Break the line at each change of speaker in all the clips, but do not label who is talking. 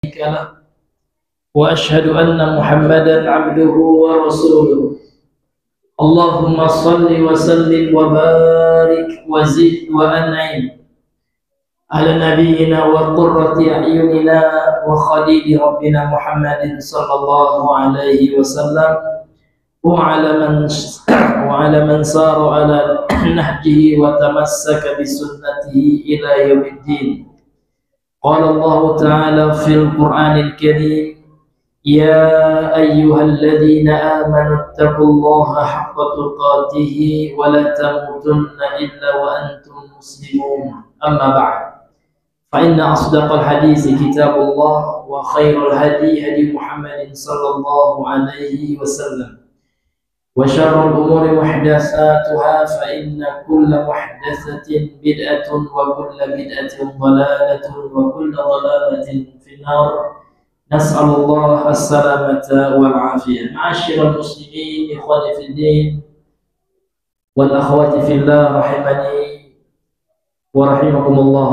شريك له وأشهد أن محمدا عبده ورسوله. اللهم صل وسلم وبارك وزد وأنعم على نبينا وقرة أعيننا وخليل ربنا محمد صلى الله عليه وسلم وعلى من سار على نهجه وتمسك بسنته إلى يوم الدين. قال الله تعالى في القرآن الكريم: يا أيها الذين آمنوا اتقوا الله حق تقاته ولا تموتن إلا وأنتم مسلمون. أما بعد، فإن أصدق الحديث كتاب الله، وخير الهدي هدي محمد صلى الله عليه وسلم، وشر الأمور محدثاتها، فإن كل محدثة بدعة وكل بدعة ضلالة وكل ضلالة في النار. نسأل الله السلامة والعافية. معاشر المسلمين، إخواني في الدين والأخوات في الله، rahimani wa rahimakumullah.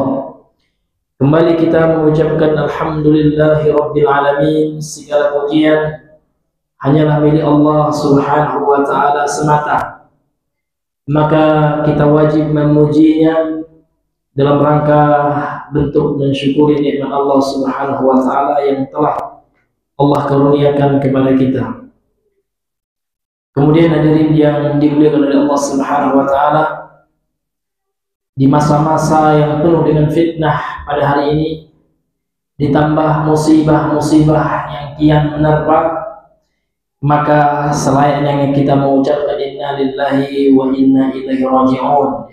Kembali kita mengucapkan alhamdulillahi rabbil alamin. Segala pujian hanyalah milik Allah subhanahu wa ta'ala semata. Maka kita wajib memujinya dalam rangka bentuk mensyukuri nikmat Allah subhanahu wa ta'ala yang telah Allah karuniakan kepada kita. Kemudian hadirin yang dimuliakan oleh Allah subhanahu wa ta'ala, di masa-masa yang penuh dengan fitnah pada hari ini, ditambah musibah-musibah yang kian menerpa, maka selayaknya kita mengucapkan inna lillahi wa inna ilaihi raji'un.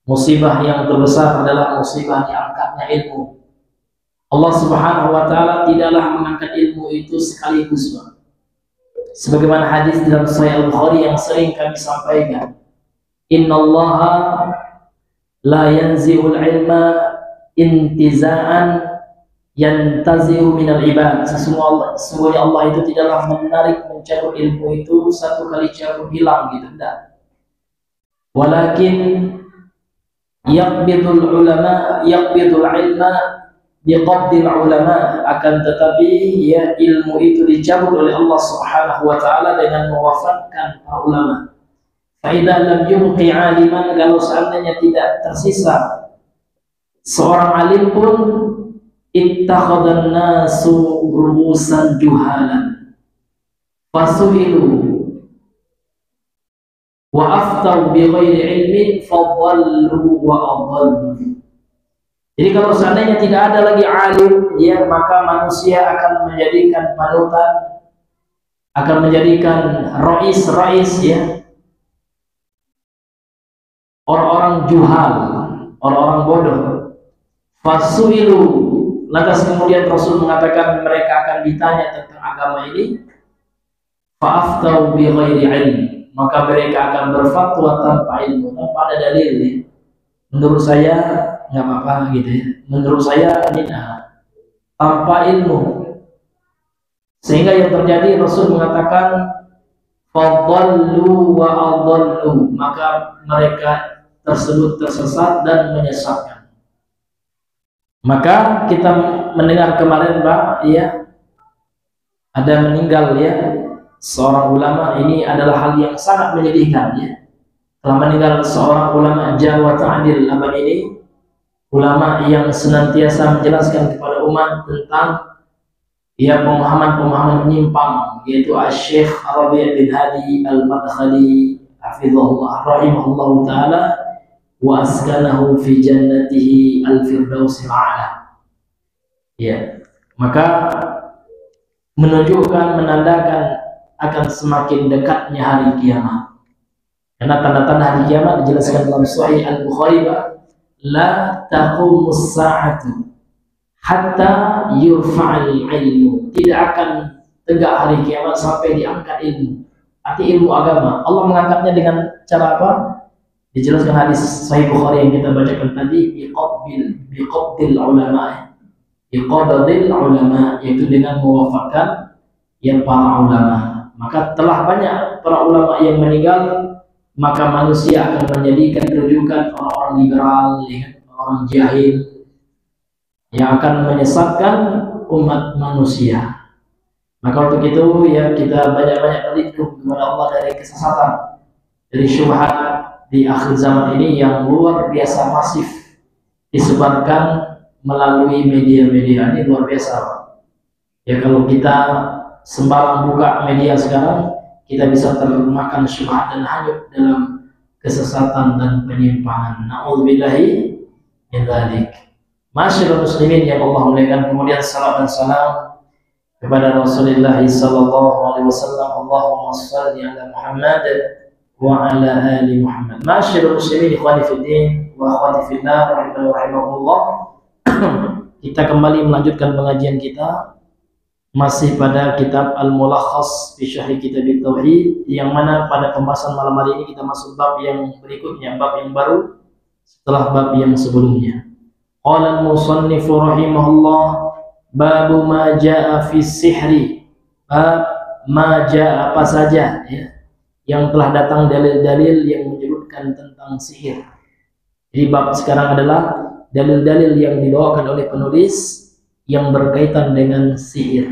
Musibah yang terbesar adalah musibah diangkatnya ilmu. Allah subhanahu wa ta'ala tidaklah mengangkat ilmu itu sekaligus, sebagaimana hadis dalam Sahih Al-Bukhari yang sering kami sampaikan: innallaha la yanzi'ul ilma intiza'an yantazi'u minal ibad. Sesungguhnya Allah itu tidaklah mencabut ilmu itu satu kali cabut hilang gitu, tidak. Walakin yaqbidul ilma biqabdil ulama, akan tetapi ya ilmu itu dicabut oleh Allah subhanahu wa ta'ala dengan mewafatkan para ulama. Faidah lam yubqi aliman, kalau seandainya tidak tersisa seorang alim pun, ittakhadhan nasu ru'usan juhalan fasu'ilu wa aftau bi ghairi ilmin fadallu wa adallu. Jadi kalau seandainya tidak ada lagi alim, ya, maka manusia akan menjadikan panutan, akan menjadikan rais, ya, orang-orang juhal, orang-orang bodoh. Fasu'ilu, lantas kemudian Rasul mengatakan mereka akan ditanya tentang agama ini. Fa'aftau bi ghairi ilm, maka mereka akan berfatwa tanpa ilmu, tanpa ada dalil, ya. Menurut saya nggak apa-apa gitu, ya. Menurut saya ini tanpa ilmu. Sehingga yang terjadi, Rasul mengatakan fadallu wa adallu, maka mereka tersebut tersesat dan menyesatkan. Maka kita mendengar kemarin, Pak, ya, ada meninggal, ya, seorang ulama. Ini adalah hal yang sangat menyedihkan, ya. Telah meninggal seorang ulama Jawa Ta'adil abad ini, ulama yang senantiasa menjelaskan kepada umat tentang, ya, pemahaman-pemahaman menyimpang, yaitu Syekh Rabi' bin Hadi Al-Madkhali hafizahullah rahimahullahu ta'ala wa askanahu fi jannatihi al-firdausil a'la. Ya, maka menunjukkan, menandakan akan semakin dekatnya hari kiamat. Karena tanda-tanda hari kiamat dijelaskan dalam Sahih Al-Bukhari, la taqumus sa'atu hatta yurfa'al ilmu. Tidak akan tegak hari kiamat sampai diangkat ilmu. Arti ilmu agama. Allah mengangkatnya dengan cara apa? Dijelaskan hadis Sahih Bukhari yang kita bacakan tadi, biqabdil ulama, yaitu dengan mewafatkan yang para ulama. Maka telah banyak para ulama yang meninggal, maka manusia akan menjadikan rujukan orang-orang liberal, orang jahil yang akan menyesatkan umat manusia. Maka untuk itu ya kita banyak-banyak berlindung kepada Allah dari kesesatan, dari syubhat di akhir zaman ini yang luar biasa masif disebarkan melalui media-media. Ini luar biasa, Pak. Ya kalau kita sembarang buka media sekarang, kita bisa termakan syubhat dan hanyut dalam kesesatan dan penyimpangan. Na'udzubillahi min dzalik. Masyaallah muslimin yang Allah muliakan, kemudian salam dan salam kepada Rasulullah sallallahu alaihi wasallam. Allahumma shalli ala Muhammad wa ala ali Muhammad. Masyaallah muslimin, ikhwani fid din wa akhwati fillah, rahimani wa rahimakumullah. Kita kembali melanjutkan pengajian kita masih pada kitab Al-Mulakhas fi Syarh Kitab Tauhid, yang mana pada pembahasan malam hari ini kita masuk bab yang berikutnya, bab yang baru setelah bab yang sebelumnya. Qala al-musannif rahimahullah, babu ma jaa fi sihri, bab ma jaa apa saja ya yang telah datang dalil-dalil yang menyebutkan tentang sihir. Jadi bab sekarang adalah dalil-dalil yang dibawakan oleh penulis yang berkaitan dengan sihir.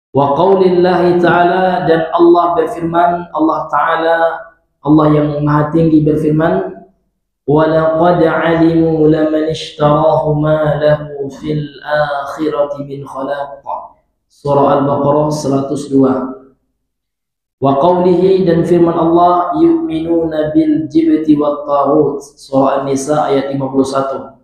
Wa qaulillahi ta'ala, dan Allah berfirman, Allah Ta'ala, Allah yang maha tinggi berfirman, wa laqad 'alimu laman ishtarahu ma lahu fil akhirati min khalaq. Surah Al-Baqarah 102. Wa qawlihi, dan firman Allah, yu'minuna bil jibti wat taghut. Surah An-Nisa ayat 51.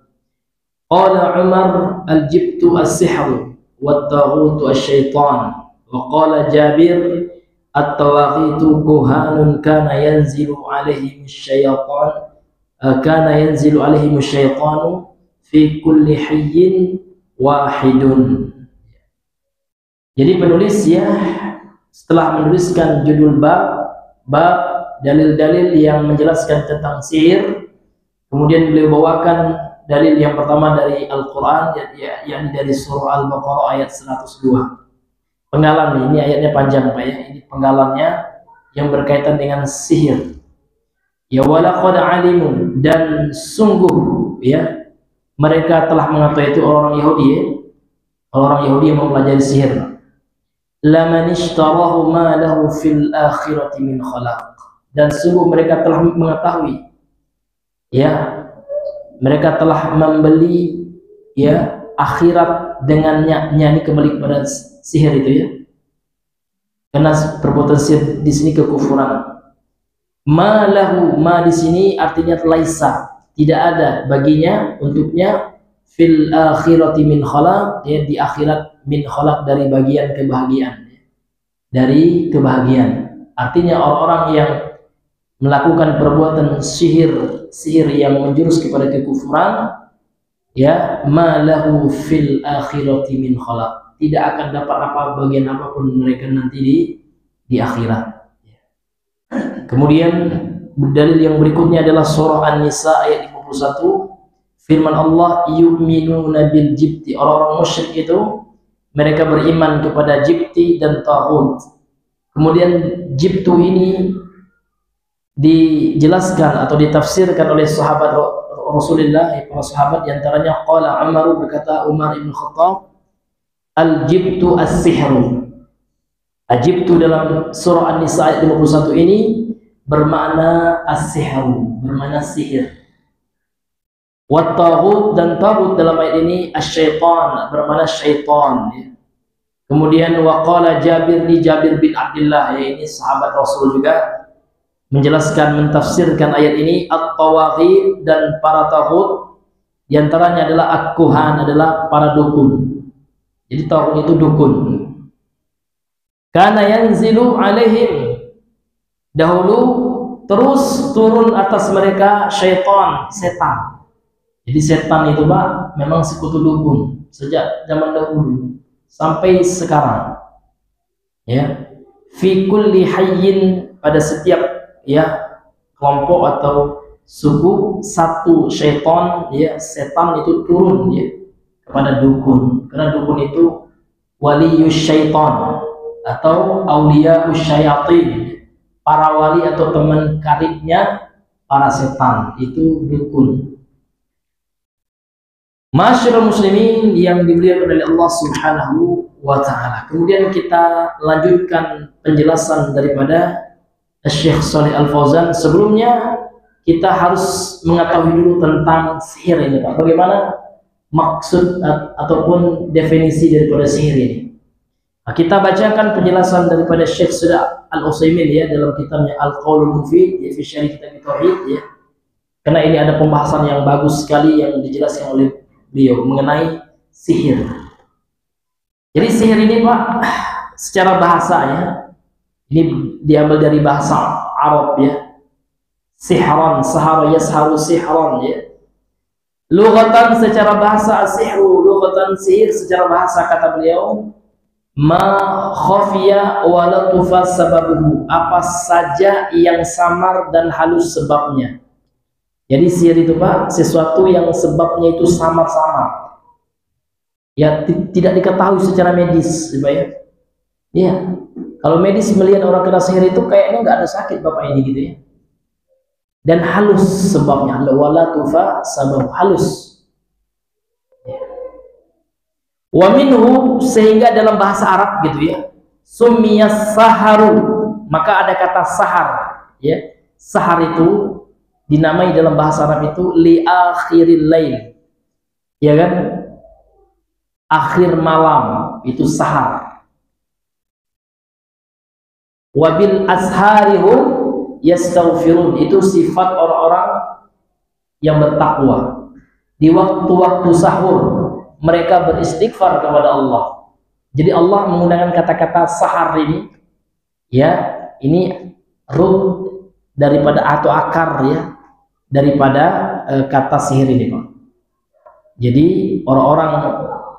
Qala Umar, al-jibtu as-sihru wat taghutu asy-syaitan. Wa qala Jabir, at-tawaghitu kuhanun kana yanzilu alaihim asy-syaitan, kana yanzilu alaihim asy-syaitanu fi kulli hayyin wahidun. Jadi penulis ya setelah menuliskan judul bab dalil-dalil yang menjelaskan tentang sihir, kemudian beliau bawakan dalil yang pertama dari Al-Quran, yakni dari surah Al-Baqarah ayat 102. Penggalan ini ayatnya panjang Pak ya, ini penggalannya yang berkaitan dengan sihir. Ya walaqad alimu, dan sungguh ya mereka telah mengetahui, itu orang Yahudi ya, orang Yahudi yang mempelajari sihir. Laman ishtarahu ma lahu fil akhirati min khalaq, dan sungguh mereka telah mengetahui ya, mereka telah membeli ya akhirat dengannya. Ini kembali kepada sihir itu ya, karena perbuatan sihir di sini kekufuran. Ma lahu, ma di sini artinya laisa, tidak ada baginya, untuknya, fil akhirati min khalaq, ya di akhirat, min khalaq dari bagian kebahagiaan, dari kebahagiaan. Artinya orang-orang yang melakukan perbuatan sihir yang menjurus kepada kekufuran, ya ma lahu fil akhirati min khalaq, tidak akan dapat apa bagian apapun mereka nanti di akhirat. Kemudian dalil yang berikutnya adalah surah An-Nisa ayat 51. Firman Allah, yu'minuna bil jibti, orang-orang musyrik itu mereka beriman kepada jibti dan taghut. Kemudian jibtu ini dijelaskan atau ditafsirkan oleh sahabat Rasulullah, para sahabat, diantaranya qala Umar, berkata Umar ibn Khattab, al-jibtu as-sihru. Al-jibtu dalam surah An-Nisa ayat 51 ini bermakna as-sihru, bermakna sihir. Wat taghut, dan taghut dalam ayat ini asy-syaitan, bermakna syaitan ya. Kemudian waqala Jabir, di Jabir bin Abdullah ya, ini sahabat Rasul juga, menjelaskan, mentafsirkan ayat ini, at-tawaghit, dan para taghut diantaranya adalah ak-kuhan, adalah para dukun. Jadi taghut itu dukun. Kana yanzilu alaihim, dahulu terus turun atas mereka syaitan, setan. Jadi setan itu Pak memang sekutu dukun sejak zaman dahulu sampai sekarang ya. Fi kulli hayyin, pada setiap ya kelompok atau suku, satu syaitan ya, setan itu turun ya kepada dukun, karena dukun itu waliyus syaitan atau auliya'us syayatin, para wali atau teman karibnya para setan, itu dukun. Masyarul muslimin yang dimuliakan oleh Allah Subhanahu wa taala. Kemudian kita lanjutkan penjelasan daripada Syekh Shalih Al Fauzan. Sebelumnya kita harus mengetahui dulu tentang sihir ini, Pak. Bagaimana maksud ataupun definisi daripada sihir ini. Nah, kita bacakan penjelasan daripada Syekh Shalih Al Utsaimin ya dalam kitabnya Al-Qaulul Mufid ya fi syarih kitab tauhid ya. Karena ini ada pembahasan yang bagus sekali yang dijelaskan oleh beliau mengenai sihir. Jadi sihir ini, Pak, secara bahasa ya, ini diambil dari bahasa Arab ya. Sihran, sahara yasharu sihran ya. Lughatan secara bahasa sihru, lughatan sihir secara bahasa kata beliau ma khafiya wa latufa sababuhu, apa saja yang samar dan halus sebabnya. Jadi sihir itu, Pak, sesuatu yang sebabnya itu samar-samar. Ya, tidak diketahui secara medis, Pak ya. Ya, kalau medis melihat orang kena sihir itu kayaknya nggak ada sakit Bapak ini gitu ya. Dan halus sebabnya, wala tufa sabab halus. Ya. Wa minhu, sehingga dalam bahasa Arab gitu ya, summiyas saharu, maka ada kata sahar ya. Sahar itu dinamai dalam bahasa Arab itu li akhiril lail, ya kan, akhir malam itu sahar. Wabil asharihum yastaghfirun, itu sifat orang-orang yang bertakwa. Di waktu-waktu sahur mereka beristighfar kepada Allah. Jadi Allah menggunakan kata-kata sahar ini ya, ini root daripada atau akar ya daripada kata sihir ini, Pak. Jadi orang-orang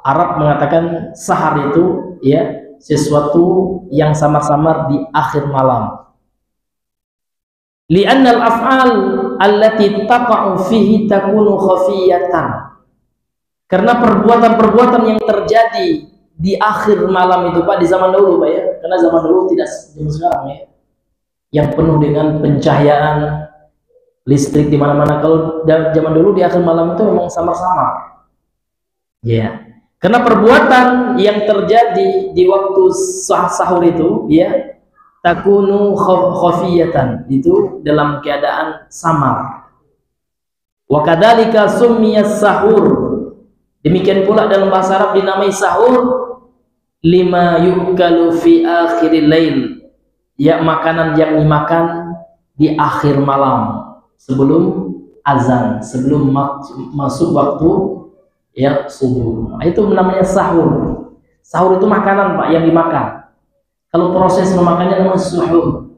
Arab mengatakan sahar itu ya sesuatu yang samar-samar di akhir malam. Li'anna al-af'al allati taqa'u fihi takunu khafiyatan. Karena perbuatan-perbuatan yang terjadi di akhir malam itu, Pak, di zaman dahulu, Pak ya. Karena zaman dulu tidak seperti sekarang ya. Yang penuh dengan pencahayaan listrik di mana-mana. Kalau zaman dulu di akhir malam itu memang samar-samar. Ya. Karena perbuatan yang terjadi di waktu sahur itu ya takunu khafiyatan, itu dalam keadaan samar. Wa kadzalika summiyas sahur. Demikian pula dalam bahasa Arab dinamai sahur lima yukalu fi akhiril lail. Ya, makanan yang dimakan di akhir malam sebelum azan, sebelum masuk waktu ya subuh. Nah, itu namanya sahur. Sahur itu makanan, Pak, yang dimakan. Kalau proses memakannya namanya suhur.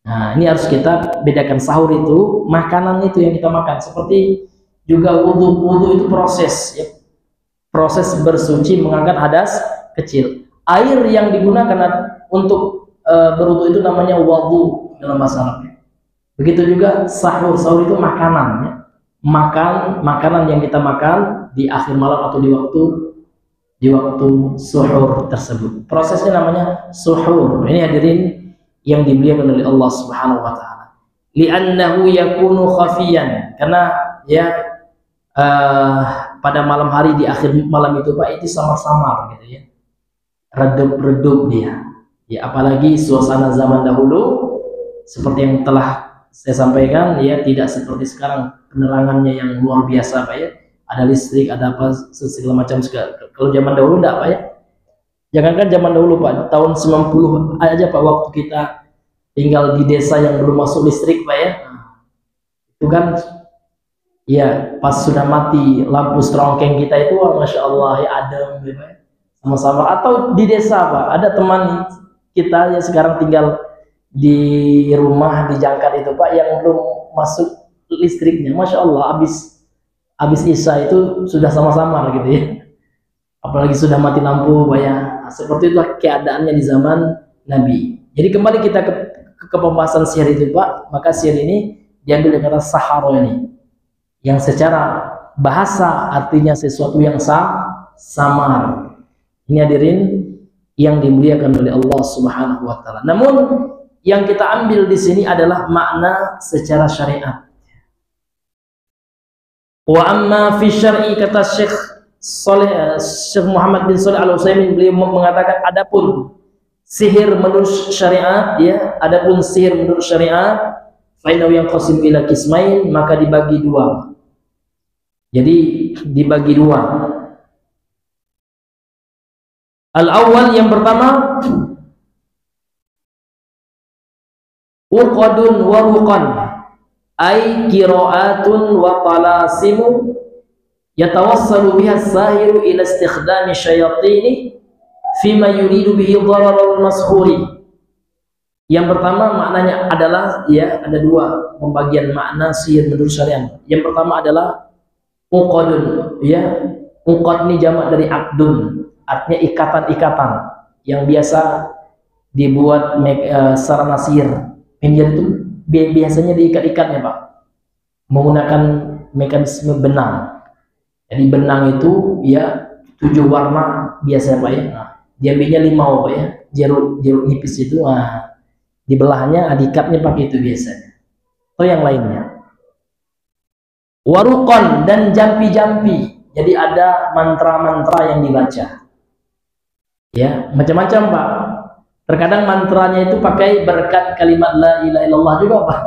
Nah, ini harus kita bedakan. Sahur itu makanan itu yang kita makan. Seperti juga wudu. Wudu itu proses ya. Proses bersuci mengangkat hadas kecil. Air yang digunakan untuk berwudu itu namanya wudu dalam bahasa Arab. Begitu juga sahur. Sahur itu makanan ya. Makanan yang kita makan di akhir malam atau di waktu suhur tersebut. Prosesnya namanya suhur. Ini hadirin yang dimuliakan oleh Allah Subhanahu wa taala. Li'annahu yakunu khafiyan, karena ya pada malam hari di akhir malam itu, Pak, itu samar-samar gitu ya. Redup-redup dia. Ya, apalagi suasana zaman dahulu seperti yang telah saya sampaikan ya, tidak seperti sekarang penerangannya yang luar biasa, Pak ya. Ada listrik, ada apa segala macam. Kalau zaman dahulu enggak, Pak ya. Jangankan zaman dahulu, Pak, tahun 90 aja, Pak, waktu kita tinggal di desa yang belum masuk listrik, Pak ya. Itu kan ya pas sudah mati lampu serongkeng kita itu, Masya Allah ya, adem gitu ya. Sama-sama. Atau di desa, Pak, ada teman kita yang sekarang tinggal di rumah di Jangkar itu, Pak, yang belum masuk listriknya. Masya Allah, habis Isya itu sudah sama-sama gitu ya. Apalagi sudah mati lampu, Pak ya. Nah, seperti itulah keadaannya di zaman Nabi. Jadi kembali kita ke pembahasan sihir itu, Pak. Maka sihir ini diambil dari kata sahara ini, yang secara bahasa artinya sesuatu yang samar. Ini hadirin yang dimuliakan oleh Allah Subhanahu wa taala. Namun yang kita ambil di sini adalah makna secara syariat. Wa amma fi syar'i, kata Syekh Muhammad bin Shalih Al-Utsaimin, beliau mengatakan adapun sihir menurut syariat, ya, adapun sihir menurut syariat, fa innahu yanqasim ila qismain, maka dibagi dua. Jadi dibagi dua. Al-awwal, yang pertama, uqadun wa ruqan, ay qira'atun wa talasimu yatawassalu biha as-sahiru ila istikhdami syayatini fima yuridu bihi dharar al-mashhuri. Yang pertama maknanya adalah, ya, ada dua pembagian makna sihir menurut syariat. Yang pertama adalah uqadun, ya. Uqad ini jamak dari aqdun, artinya ikatan-ikatan yang biasa dibuat sarana sihir. Penyihir itu biasanya diikat-ikatnya, Pak, menggunakan mekanisme benang. Jadi benang itu, ya, 7 warna biasa, Pak, ya. Nah, diambilnya 5, Pak, ya, jeruk nipis itu, nah, dibelahnya, diikatnya pakai itu biasanya. Atau yang lainnya. Waruqan, dan jampi-jampi. Jadi ada mantra-mantra yang dibaca. Ya, macam-macam, Pak. Terkadang mantranya itu pakai berkat kalimat la ilaha illallah juga, Pak.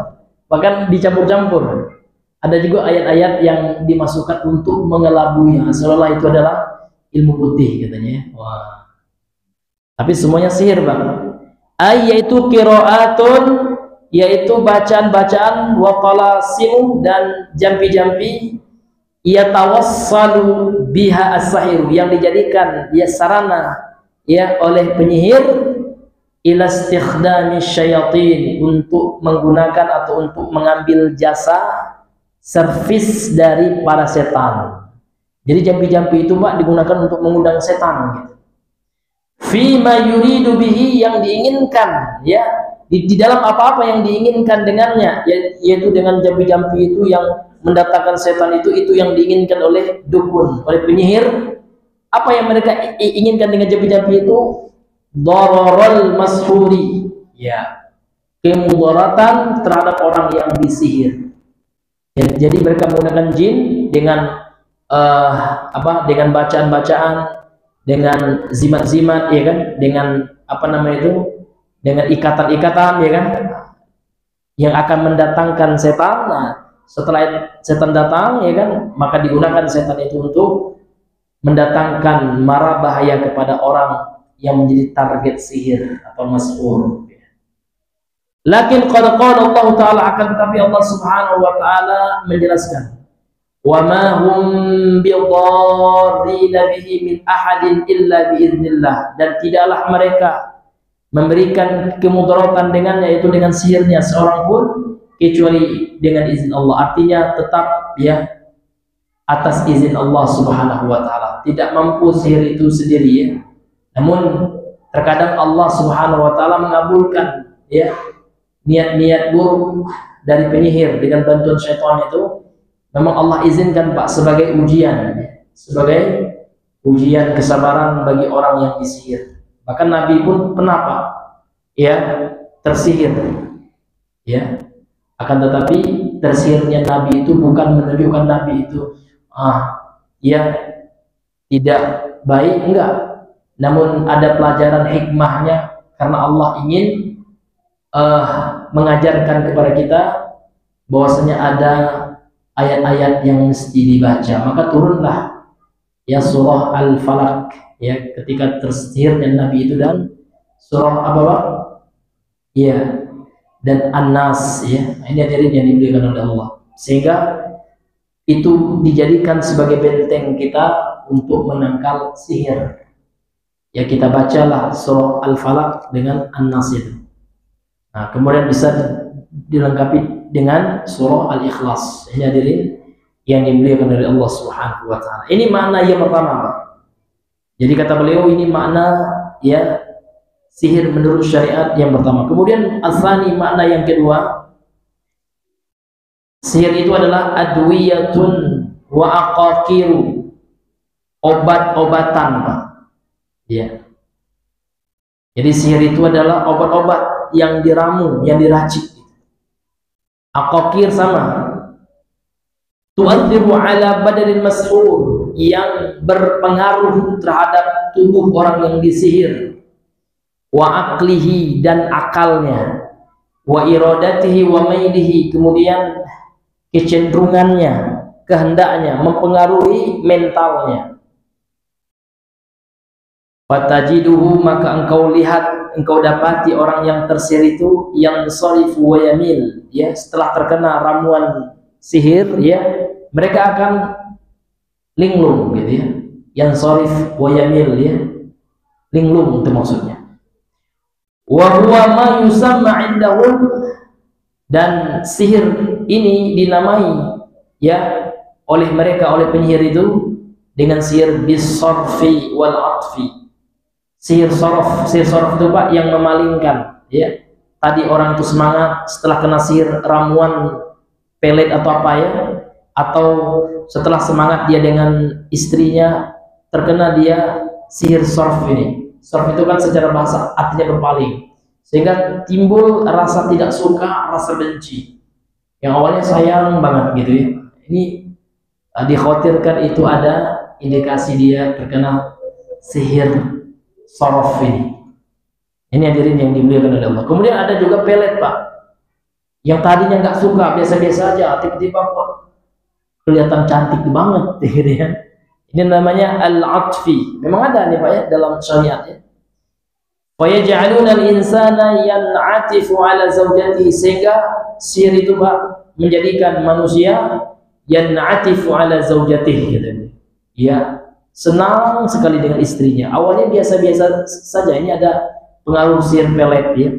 Bahkan dicampur-campur. Ada juga ayat-ayat yang dimasukkan untuk mengelabui, seolah itu adalah ilmu putih, katanya. Wah. Tapi semuanya sihir, Pak. Yaitu qiraatun, yaitu bacaan-bacaan, wa qalasimu, dan jampi-jampi, yatawassalu biha as-sahiru, yang dijadikan, ya, sarana, ya, oleh penyihir, ila istikhdami syayatin, untuk menggunakan atau untuk mengambil jasa servis dari para setan. Jadi jampi-jampi itu, Pak, digunakan untuk mengundang setan, gitu. Fima yuridu bihi, yang diinginkan, ya, di dalam apa-apa yang diinginkan dengannya, yaitu dengan jampi-jampi itu yang mendatangkan setan itu yang diinginkan oleh dukun, oleh penyihir. Apa yang mereka inginkan dengan jampi-jampi itu? Dhararul mashhuri, ya, kemudaratan terhadap orang yang disihir. Ya, jadi mereka menggunakan jin dengan dengan bacaan-bacaan, dengan zimat-zimat, ya kan, dengan dengan ikatan-ikatan, ya kan, yang akan mendatangkan setan. Nah, setelah setan datang, ya kan, maka digunakan setan itu untuk mendatangkan mara bahaya kepada orang yang menjadi target sihir atau mashhur. Lakin qad qala Allah Ta'ala, akan tetapi Allah Subhanahu wa Ta'ala menjelaskan, wa ma hum bidarrina bihi min ahadin illa biiznillah, dan tidaklah mereka memberikan kemudaratan dengannya, yaitu dengan sihirnya, seorang pun kecuali dengan izin Allah. Artinya tetap, ya, atas izin Allah Subhanahu wa Ta'ala. Tidak mampu sihir itu sendiri, ya. Namun terkadang Allah Subhanahu wa Ta'ala mengabulkan, ya, niat-niat buruk dari penyihir dengan bantuan syaitan itu. Memang Allah izinkan, Pak, sebagai ujian, sebagai ujian kesabaran bagi orang yang disihir. Bahkan Nabi pun pernah, Pak, ya, tersihir, ya. Akan tetapi tersihirnya Nabi itu bukan menunjukkan Nabi itu ya, tidak baik, enggak. Namun ada pelajaran hikmahnya, karena Allah ingin mengajarkan kepada kita bahwasanya ada ayat-ayat yang mesti dibaca. Maka turunlah, ya, surah Al-Falaq, ya, ketika tersihirnya Nabi itu, dan surah apa, Pak? Ya, dan An-Nas, ya. Ini hadirin yang dimuliakan oleh Allah. Sehingga itu dijadikan sebagai benteng kita untuk menangkal sihir. Ya, kita bacalah surah Al-Falaq dengan An-Nas itu. Nah, kemudian bisa dilengkapi dengan surah Al-Ikhlas. Ini hadirin yang dimuliakan oleh Allah Subhanahu wa Ta'ala. Ini makna yang pertama, Pak. Jadi kata beliau, ini makna, ya, sihir menurut syariat yang pertama. Kemudian asani, makna yang kedua, sihir itu adalah adwiyatun wa aqaqiru, obat-obatan, Pak. Ya. Jadi sihir itu adalah obat-obat yang diramu, yang diracik. Aqaqir sama. tu'athiru ala badanil mashur, yang berpengaruh terhadap tubuh orang yang disihir, wa aqlihi, dan akalnya, wa iradatihi wa mailihi, kemudian kecenderungannya, kehendaknya, mempengaruhi mentalnya. Fatajiduhu, maka engkau lihat, engkau dapati orang yang tersihir itu yang sharifu wa yamil, ya, setelah terkena ramuan sihir, ya, mereka akan linglung gitu ya. Yang sharif wa yamil, ya, linglung itu maksudnya. Wa huwa ma yusamma indahum, dan sihir ini dinamai, ya, oleh mereka, oleh penyihir itu, dengan sihir bis-sarfi wal atfi. Sihir sorof itu Pak yang memalingkan, ya. Tadi orang itu semangat setelah kena sihir ramuan pelet atau apa, ya, atau setelah semangat dia dengan istrinya terkena dia sihir sorof ini. Sorof itu kan secara bahasa artinya berpaling, sehingga timbul rasa tidak suka, rasa benci. Yang awalnya sayang banget gitu ya. Ini dikhawatirkan itu ada indikasi dia terkena sihir sorof ini. Ini hadirin yang dimuliakan oleh Allah. Kemudian ada juga pelet Pak, yang tadinya nggak suka, biasa-biasa aja, tiba-tiba kok kelihatan cantik banget, gitu ya. Ini namanya al-atfi. Memang ada nih Pak ya dalam syariat, ya. Wa yaj'aluna al-insana yan'atifu ala zawjatihi, sehingga sihir itu Pak menjadikan manusia yan'atifu ala zawjatihi, gitu. Ya, senang sekali dengan istrinya. Awalnya biasa-biasa saja. Ini ada pengaruh sihir pelet, ya.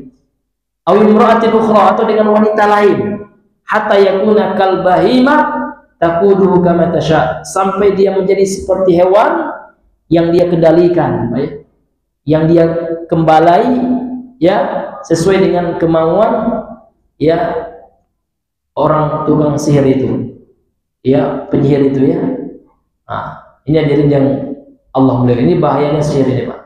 Aw imra'atin ukhra, atau dengan wanita lain. Hatta yakuna kal bahima taquduhu kama tasha, sampai dia menjadi seperti hewan yang dia kendalikan, ya, yang dia gembalai, ya, sesuai dengan kemauan, ya, orang tukang sihir itu, ya, penyihir itu, ya. Nah, ini hadirin yang Allah muliakan. Ini bahayanya sihir ini Pak.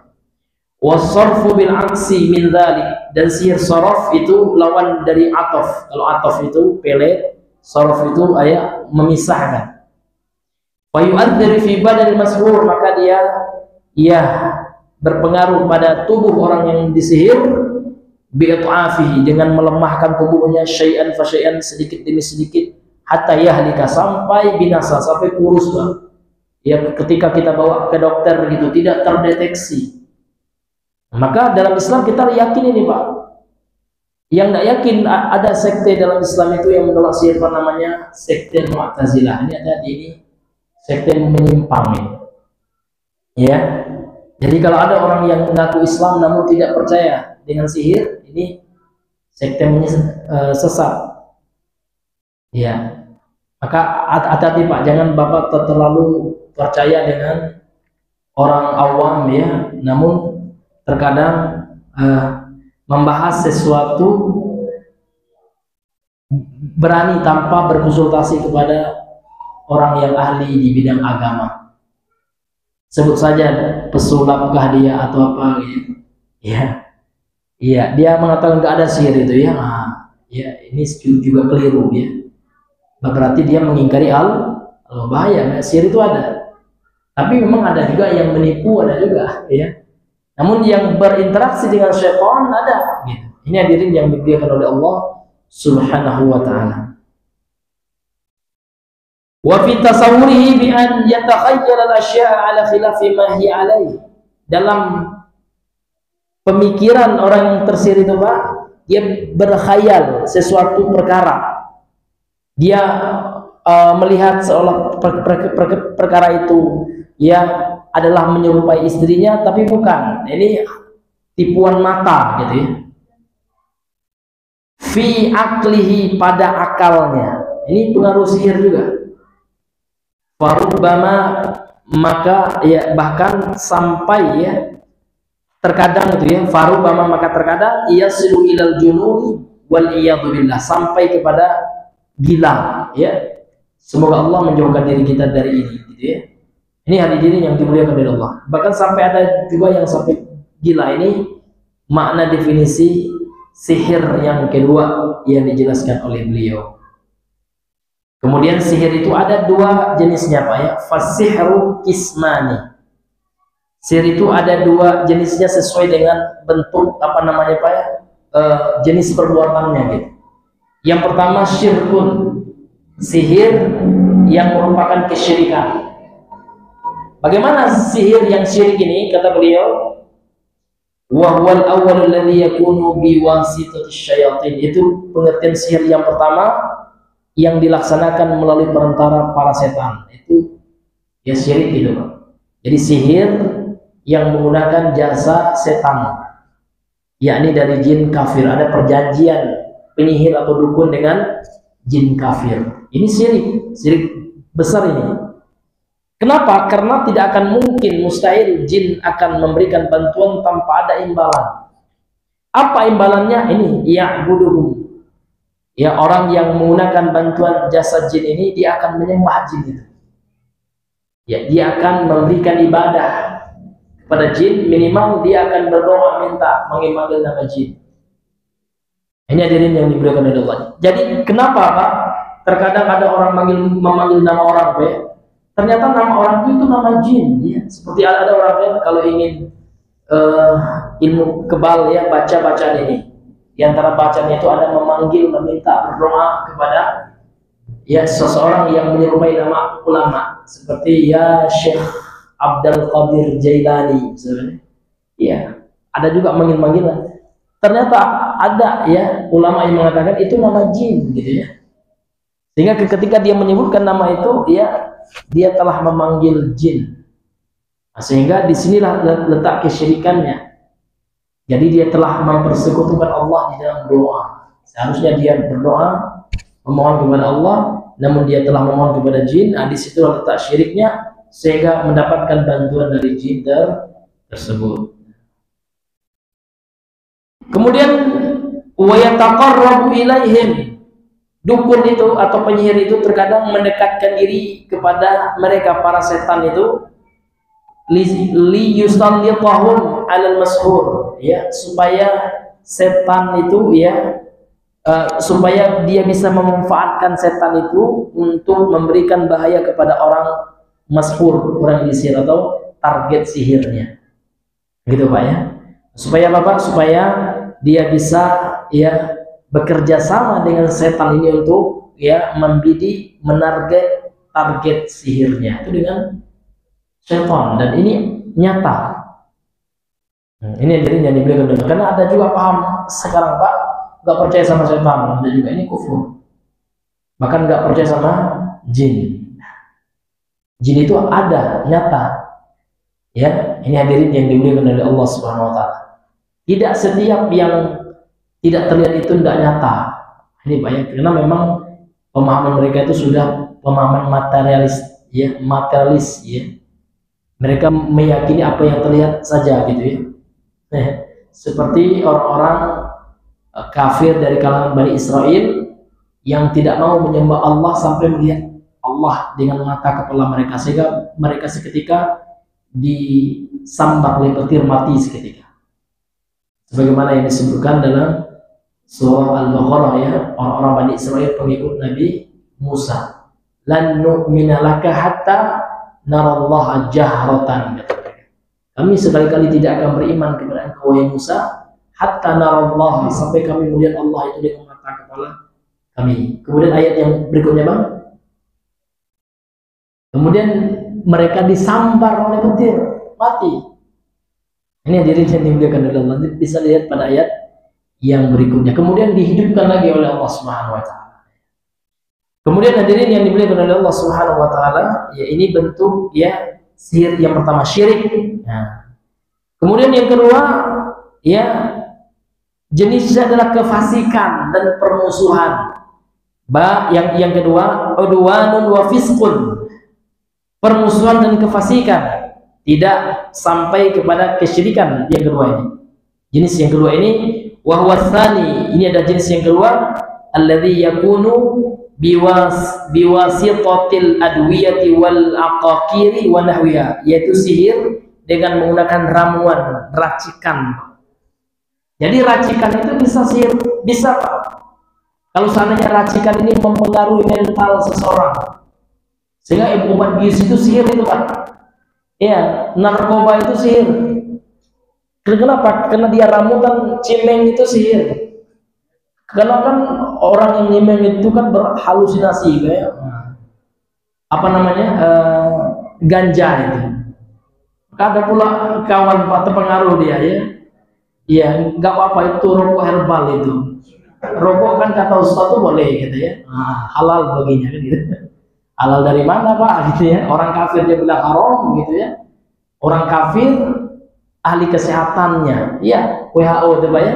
Wasarfu bil aksi min dzalik, dan sihir sorof itu lawan dari atof. Kalau atof itu pelet, sorof itu ayat memisahkan. Wa yu'athir fi badan mashur, maka dia, ya, berpengaruh pada tubuh orang yang disihir, bi'at'afihi, dengan melemahkan tubuhnya syai'an fa syai'an, sedikit demi sedikit, hatta yahlika, sampai binasa, sampai kurus Pak. Ya, ketika kita bawa ke dokter gitu tidak terdeteksi. Maka dalam Islam kita yakin ini Pak. Yang tidak yakin ada sekte dalam Islam itu yang menolak sihir, namanya sekte Mu'tazilah. Ini ada di ini sekte menyimpang ini. Ya. Jadi kalau ada orang yang mengaku Islam namun tidak percaya dengan sihir, ini sekte sesat. Ya. Maka hati-hati Pak, jangan Bapak terlalu percaya dengan orang awam, ya, namun terkadang membahas sesuatu berani tanpa berkonsultasi kepada orang yang ahli di bidang agama. Sebut saja pesulapkah dia atau apa, gitu. Ya, iya, dia mengatakan nggak ada sihir itu, ya. Nah, ya, ini juga keliru, ya. Berarti dia mengingkari bahaya. Sihir itu ada. Tapi memang ada juga yang menipu, ada juga, ya. Namun yang berinteraksi dengan syaitan ada, gitu. Ini hadirin yang dimuliakan oleh Allah Subhanahu wa ta'ala. Wa fi tasawwurihi bi an yatakhayyal al-asya'a ala khilafi ma hi alaihi. Dalam pemikiran orang yang tersihir itu Pak, dia berkhayal sesuatu perkara. Dia melihat seolah perkara itu, ya, adalah menyerupai istrinya, tapi bukan. Ini tipuan mata, gitu ya. Fi aklihi, pada akalnya. Ini pengaruh sihir juga. Farubbama, maka, ya, bahkan sampai, ya, terkadang itu, ya, farubbama, maka terkadang yasilu ilal jununi wal iyadu billah, sampai kepada gila, ya. Semoga Allah menjauhkan diri kita dari ini, gitu ya. Ini hadirin yang dimuliakan oleh Allah. Bahkan sampai ada juga yang sampai gila. Ini makna definisi sihir yang kedua yang dijelaskan oleh beliau. Kemudian sihir itu ada dua jenisnya Pak ya. Fasihru kismani. Sihir itu ada dua jenisnya sesuai dengan bentuk apa namanya Pak ya, jenis perbuatannya gitu. Yang pertama syirkun, sihir yang merupakan kesyirikan. Bagaimana sihir yang syirik ini? Kata beliau, wa huwal awwal alladhi yakunu biwasitati syayatin. Itu pengertian sihir yang pertama yang dilaksanakan melalui perantara para setan. Itu ya syirik gitu Pak. Jadi sihir yang menggunakan jasa setan, yakni dari jin kafir. Ada perjanjian penyihir atau dukun dengan jin kafir. Ini syirik besar ini. Kenapa? Karena tidak akan mungkin, mustahil jin akan memberikan bantuan tanpa ada imbalan. Apa imbalannya? Ini ya'buduhum. Ya, orang yang menggunakan bantuan jasa jin ini, dia akan menyembah jin itu. Ya, dia akan memberikan ibadah kepada jin, minimal dia akan berdoa minta memanggil nama jin. Ini hadirin yang diberikan oleh Allah. Jadi kenapa Pak? Terkadang ada orang memanggil nama orang Pak, ternyata nama orang itu nama jin ya. Seperti ada orang yang kalau ingin ilmu kebal ya, baca bacaan ini. Di antara bacanya itu ada memanggil, meminta, berdoa kepada ya seseorang yang menyerupai nama ulama, seperti ya Syekh Abdul Qadir Jailani sebenarnya. Ya, ada juga manggil-manggilan. Ternyata ada ya ulama yang mengatakan itu nama jin gitu ya. Sehingga ketika dia menyebutkan nama itu, dia telah memanggil jin. Nah, sehingga disinilah letak kesyirikannya. Jadi dia telah mempersekutukan Allah di dalam doa. Seharusnya dia berdoa memohon kepada Allah, namun dia telah memohon kepada jin. Nah, disitulah letak syiriknya, sehingga mendapatkan bantuan dari jin tersebut. Kemudian wa yataqarrabu ilaihim. Dukun itu atau penyihir itu terkadang mendekatkan diri kepada mereka para setan itu li yusallitahum 'alal mashhur ya, supaya setan itu ya supaya dia bisa memanfaatkan setan itu untuk memberikan bahaya kepada orang mashhur, orang yang disihir atau target sihirnya. Gitu Pak ya. Supaya apa Pak? Supaya dia bisa ya bekerja sama dengan setan ini untuk ya membidik, menarget target sihirnya itu dengan setan, dan ini nyata. Ini jadi yang diberikan dulu. Karena ada juga paham sekarang Pak, nggak percaya sama setan, ada juga ini kufur. Bahkan nggak percaya sama jin. Jin itu ada, nyata. Ya, ini hadirin yang diberikan oleh Allah Subhanahu Wa Taala. Tidak setiap yang tidak terlihat itu tidak nyata. Ini banyak karena memang pemahaman mereka itu sudah pemahaman materialis ya. Mereka meyakini apa yang terlihat saja gitu ya. Seperti orang-orang kafir dari kalangan Bani Israel yang tidak mau menyembah Allah sampai melihat Allah dengan mata kepala mereka, sehingga mereka seketika disambar oleh petir, mati seketika. Sebagaimana yang disebutkan dalam surah Al-Baqarah ya, orang-orang Bani Israel pengikut Nabi Musa. Lan nu'mina laka hatta narallaha jahratan. Kami sekali-kali tidak akan beriman kepada engkau wahai Musa hatta narallaha, sampai kami melihat Allah itu dengan mata kepala kami. Kemudian ayat yang berikutnya Bang. Kemudian mereka disambar oleh petir, mati. Ini hadirin yang dimuliakan oleh Allah. Nanti bisa lihat pada ayat yang berikutnya. Kemudian dihidupkan lagi oleh Allah Subhanahu Wa Taala. Kemudian hadirin yang dimuliakan oleh Allah Subhanahu Wa Taala, ya ini bentuk ya sihir yang pertama, syirik. Nah, kemudian yang kedua ya jenisnya adalah kefasikan dan permusuhan. Yang kedua udwanun wa fisqun, permusuhan dan kefasikan, tidak sampai kepada kesyirikan. Yang kedua ini, jenis yang kedua ini wahwasani, ini ada jenis yang kedua alladzi yakunu biwasitatil adwiyati wal aqaqiri wa nahwiha, yaitu sihir dengan menggunakan ramuan, racikan. Jadi racikan itu bisa sihir, bisa Pak. Kalau seandainya racikan ini mempengaruhi mental seseorang, sehingga obat bius itu sihir itu Pak. Ya, narkoba itu sihir. Kenapa? Karena dia ramutan, cimeng itu sihir. Karena kan orang yang nyimeng itu kan berhalusinasi kayak apa namanya, ganja itu. Ada pula kawan Pak terpengaruh dia ya. Iya, nggak apa-apa itu rokok herbal itu. Rokok kan kata Ustaz tuh boleh gitu ya. Halal baginya kan gitu. Halal dari mana Pak gitu ya. Orang kafir dia bilang haram gitu ya. Orang kafir ahli kesehatannya, iya WHO itu Pak ya.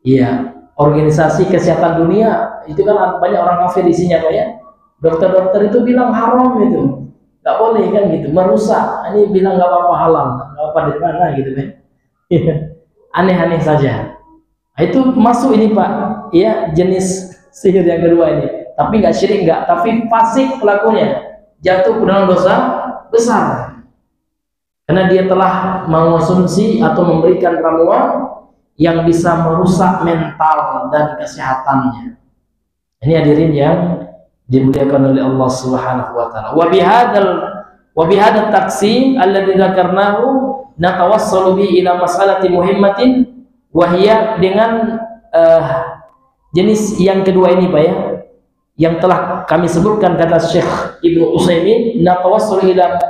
Iya, organisasi kesehatan dunia itu kan banyak orang kafir isinya Pak ya. Dokter-dokter itu bilang haram itu, nggak boleh kan gitu, merusak. Ini bilang nggak apa-apa halal, nggak apa dari mana gitu kan? Aneh-aneh saja. Nah, itu masuk ini Pak, ya jenis sihir yang kedua ini. Tapi nggak syirik nggak, tapi fasik pelakunya, jatuh ke dalam dosa besar. Karena dia telah mengonsumsi atau memberikan ramuan yang bisa merusak mental dan kesehatannya. Ini hadirin yang dimuliakan oleh Allah Subhanahu wa taala. Wa bihadzal taqsim alladzi dzakarnahu natawassalu bi ila mas'alati muhimmatin wa hiya, dengan jenis yang kedua ini Pak ya, yang telah kami sebutkan kata Syekh Ibnu Utsaimin, natawassalu ila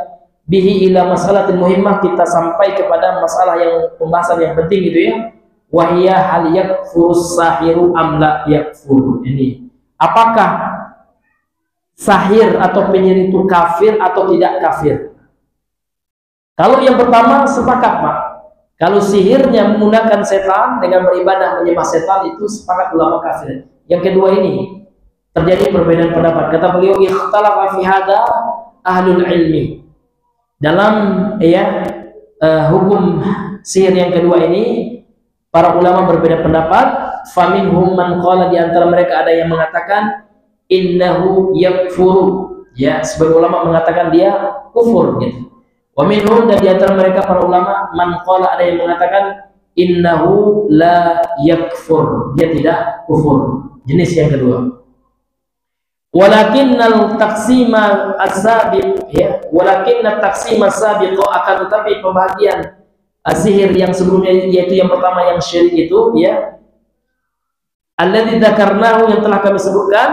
bihi ila mas'alatin muhimmah, kita sampai kepada masalah yang pembahasan yang penting gitu ya. Wa hiya hal yakfurus sahiru am la yakfur. Ini apakah sahir atau penyihir itu kafir atau tidak kafir? Kalau yang pertama sepakat Pak, kalau sihirnya menggunakan setan dengan beribadah menyembah setan itu sepakat ulama kafir. Yang kedua ini terjadi perbedaan pendapat. Kata beliau, ikhtalafa fi hada ahlul ilmi. Dalam ya hukum sihir yang kedua ini para ulama berbeda pendapat. Faminhum man qala, di antara mereka ada yang mengatakan innahu yakfuru, ya sebagian ulama mengatakan dia kufur gitu. Wa minhum, dan di antara mereka para ulama man qala, ada yang mengatakan innahu la yakfur, dia tidak kufur. Jenis yang kedua. Walakinnal taqsima as-sabiq, ya walakinnat taqsima as-sabiq, akan tetapi pembagian sihir yang sebelumnya, yaitu yang pertama yang syirik itu ya, alladzi dzakarnahu, yang telah kami sebutkan,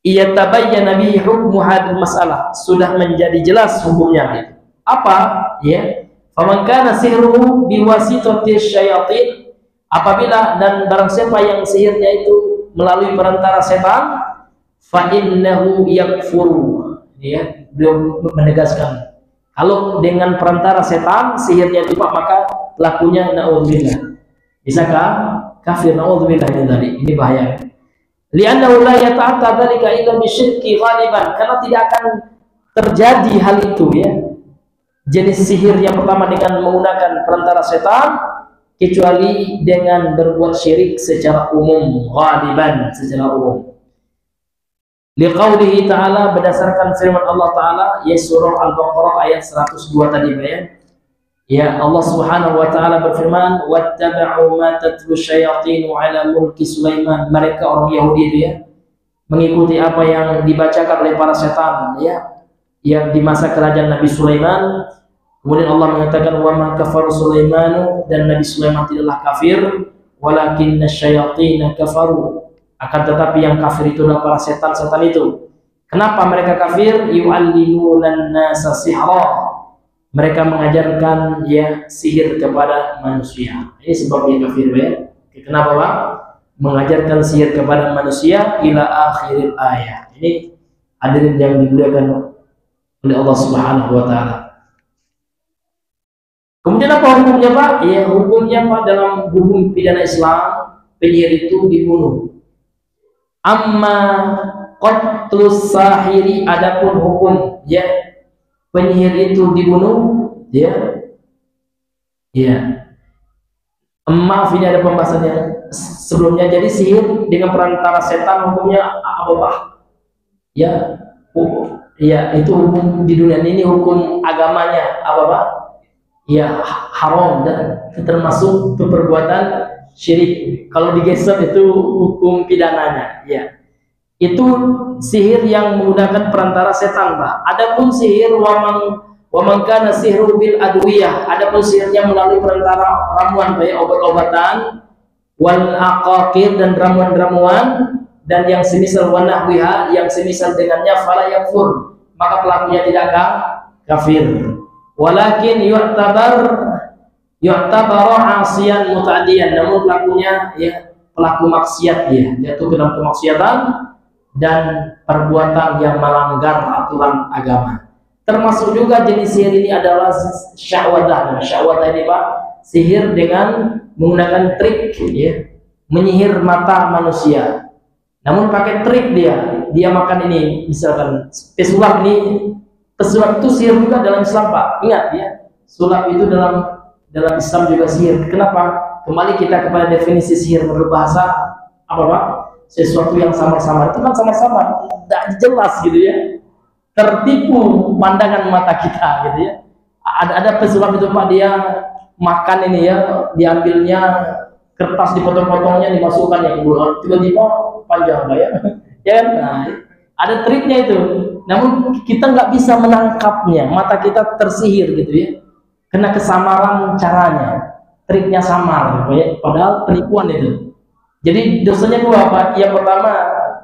ia tabayyana bihi hukmu hadhihi masalah, sudah menjadi jelas hukumnya gitu. Apa ya? Faman kana sihruhu biwasitati syayatin, apabila dan barang siapa yang sihirnya itu melalui perantara setan, fa innahu yakfuru, ya beliau menegaskan kalau dengan perantara setan sihirnya itu Pak, maka pelakunya naudzubillah bisakah kafir, naudzubillah ini bahaya. Li'annahu la yata'atta dzalika illa bisyirki ghaliban, karena tidak akan terjadi hal itu ya, jenis sihir yang pertama dengan menggunakan perantara setan, kecuali dengan berbuat syirik secara umum, ghaliban, secara umum. Liqaulihi ta'ala, berdasarkan firman Allah Ta'ala, ya surah Al-Baqarah ayat 102 tadi ya. Ya Allah Subhanahu wa taala berfirman, wattaba'u ma tatlu syayatinu ala mulki Sulaiman, mereka orang Yahudi itu ya mengikuti apa yang dibacakan oleh para setan ya yang di masa kerajaan Nabi Sulaiman. Kemudian Allah mengatakan wa ma kafara Sulaimanu, dan Nabi Sulaiman tidaklah kafir, walakinna syayatina kafaru, akan tetapi yang kafir itu adalah para setan-setan itu. Kenapa mereka kafir? Yu'allimunan nasa sihra, mereka mengajarkan ya sihir kepada manusia. Ini sebabnya kafir ya. Kenapa Pak? Mengajarkan sihir kepada manusia ila akhiril ayat. Ini hadirin yang dimuliakan oleh Allah Subhanahu wa taala. Kemudian apa hukumnya Pak? Ya hukumnya Pak, dalam hukum pidana Islam penyihir itu dibunuh. Amma qatlus sahiri, adapun hukum ya penyihir itu dibunuh ya. Ya. Maaf, ini ada pembahasan yang sebelumnya. Jadi sihir dengan perantara setan hukumnya apa Pak? Ya, ya itu hukum di dunia ini, hukum agamanya apa Pak? Ya haram, dan termasuk perbuatan syirik. Kalau digeser itu hukum pidananya, ya. Itu sihir yang menggunakan perantara setan, Pak. Adapun sihir wa kana sihru bil adwiyah, adapun sihirnya melalui perantara ramuan, baik obat-obatan, wal aqaqir dan ramuan-ramuan, dan yang semisal wanahwiha, yang semisal dengannya, fala yakfur, maka pelakunya tidak kafir. Walakin yu'tabaru asiyan muta'adiyan, namun pelakunya ya pelaku maksiat, dia jatuh ke dalam kemaksiatan dan perbuatan yang melanggar aturan agama. Termasuk juga jenis sihir ini adalah syahwadah. Syahwadah ini, Pak, sihir dengan menggunakan trik, ya, menyihir mata manusia. Namun pakai trik, dia makan ini, misalkan pesulap ini. Pesulap itu sihir juga dalam Islam, Pak. Ingat ya, sulap itu dalam Islam juga sihir. Kenapa? Kembali kita kepada definisi sihir menurut bahasa apa, Pak? Sesuatu yang samar-samar. Itu kan samar-samar, tidak jelas gitu ya. Tertipu pandangan mata kita gitu ya. Ada pesulap itu, Pak, dia makan ini ya, diambilnya kertas, dipotong-potongnya, dimasukkan yang bulat, tiba-tiba panjang, Pak ya. Ya kan? Nah, ada triknya itu. Namun kita nggak bisa menangkapnya, mata kita tersihir gitu ya, kena kesamaran caranya, triknya samar, ya. Padahal penipuan itu. Jadi dosanya dua, Pak. Yang pertama,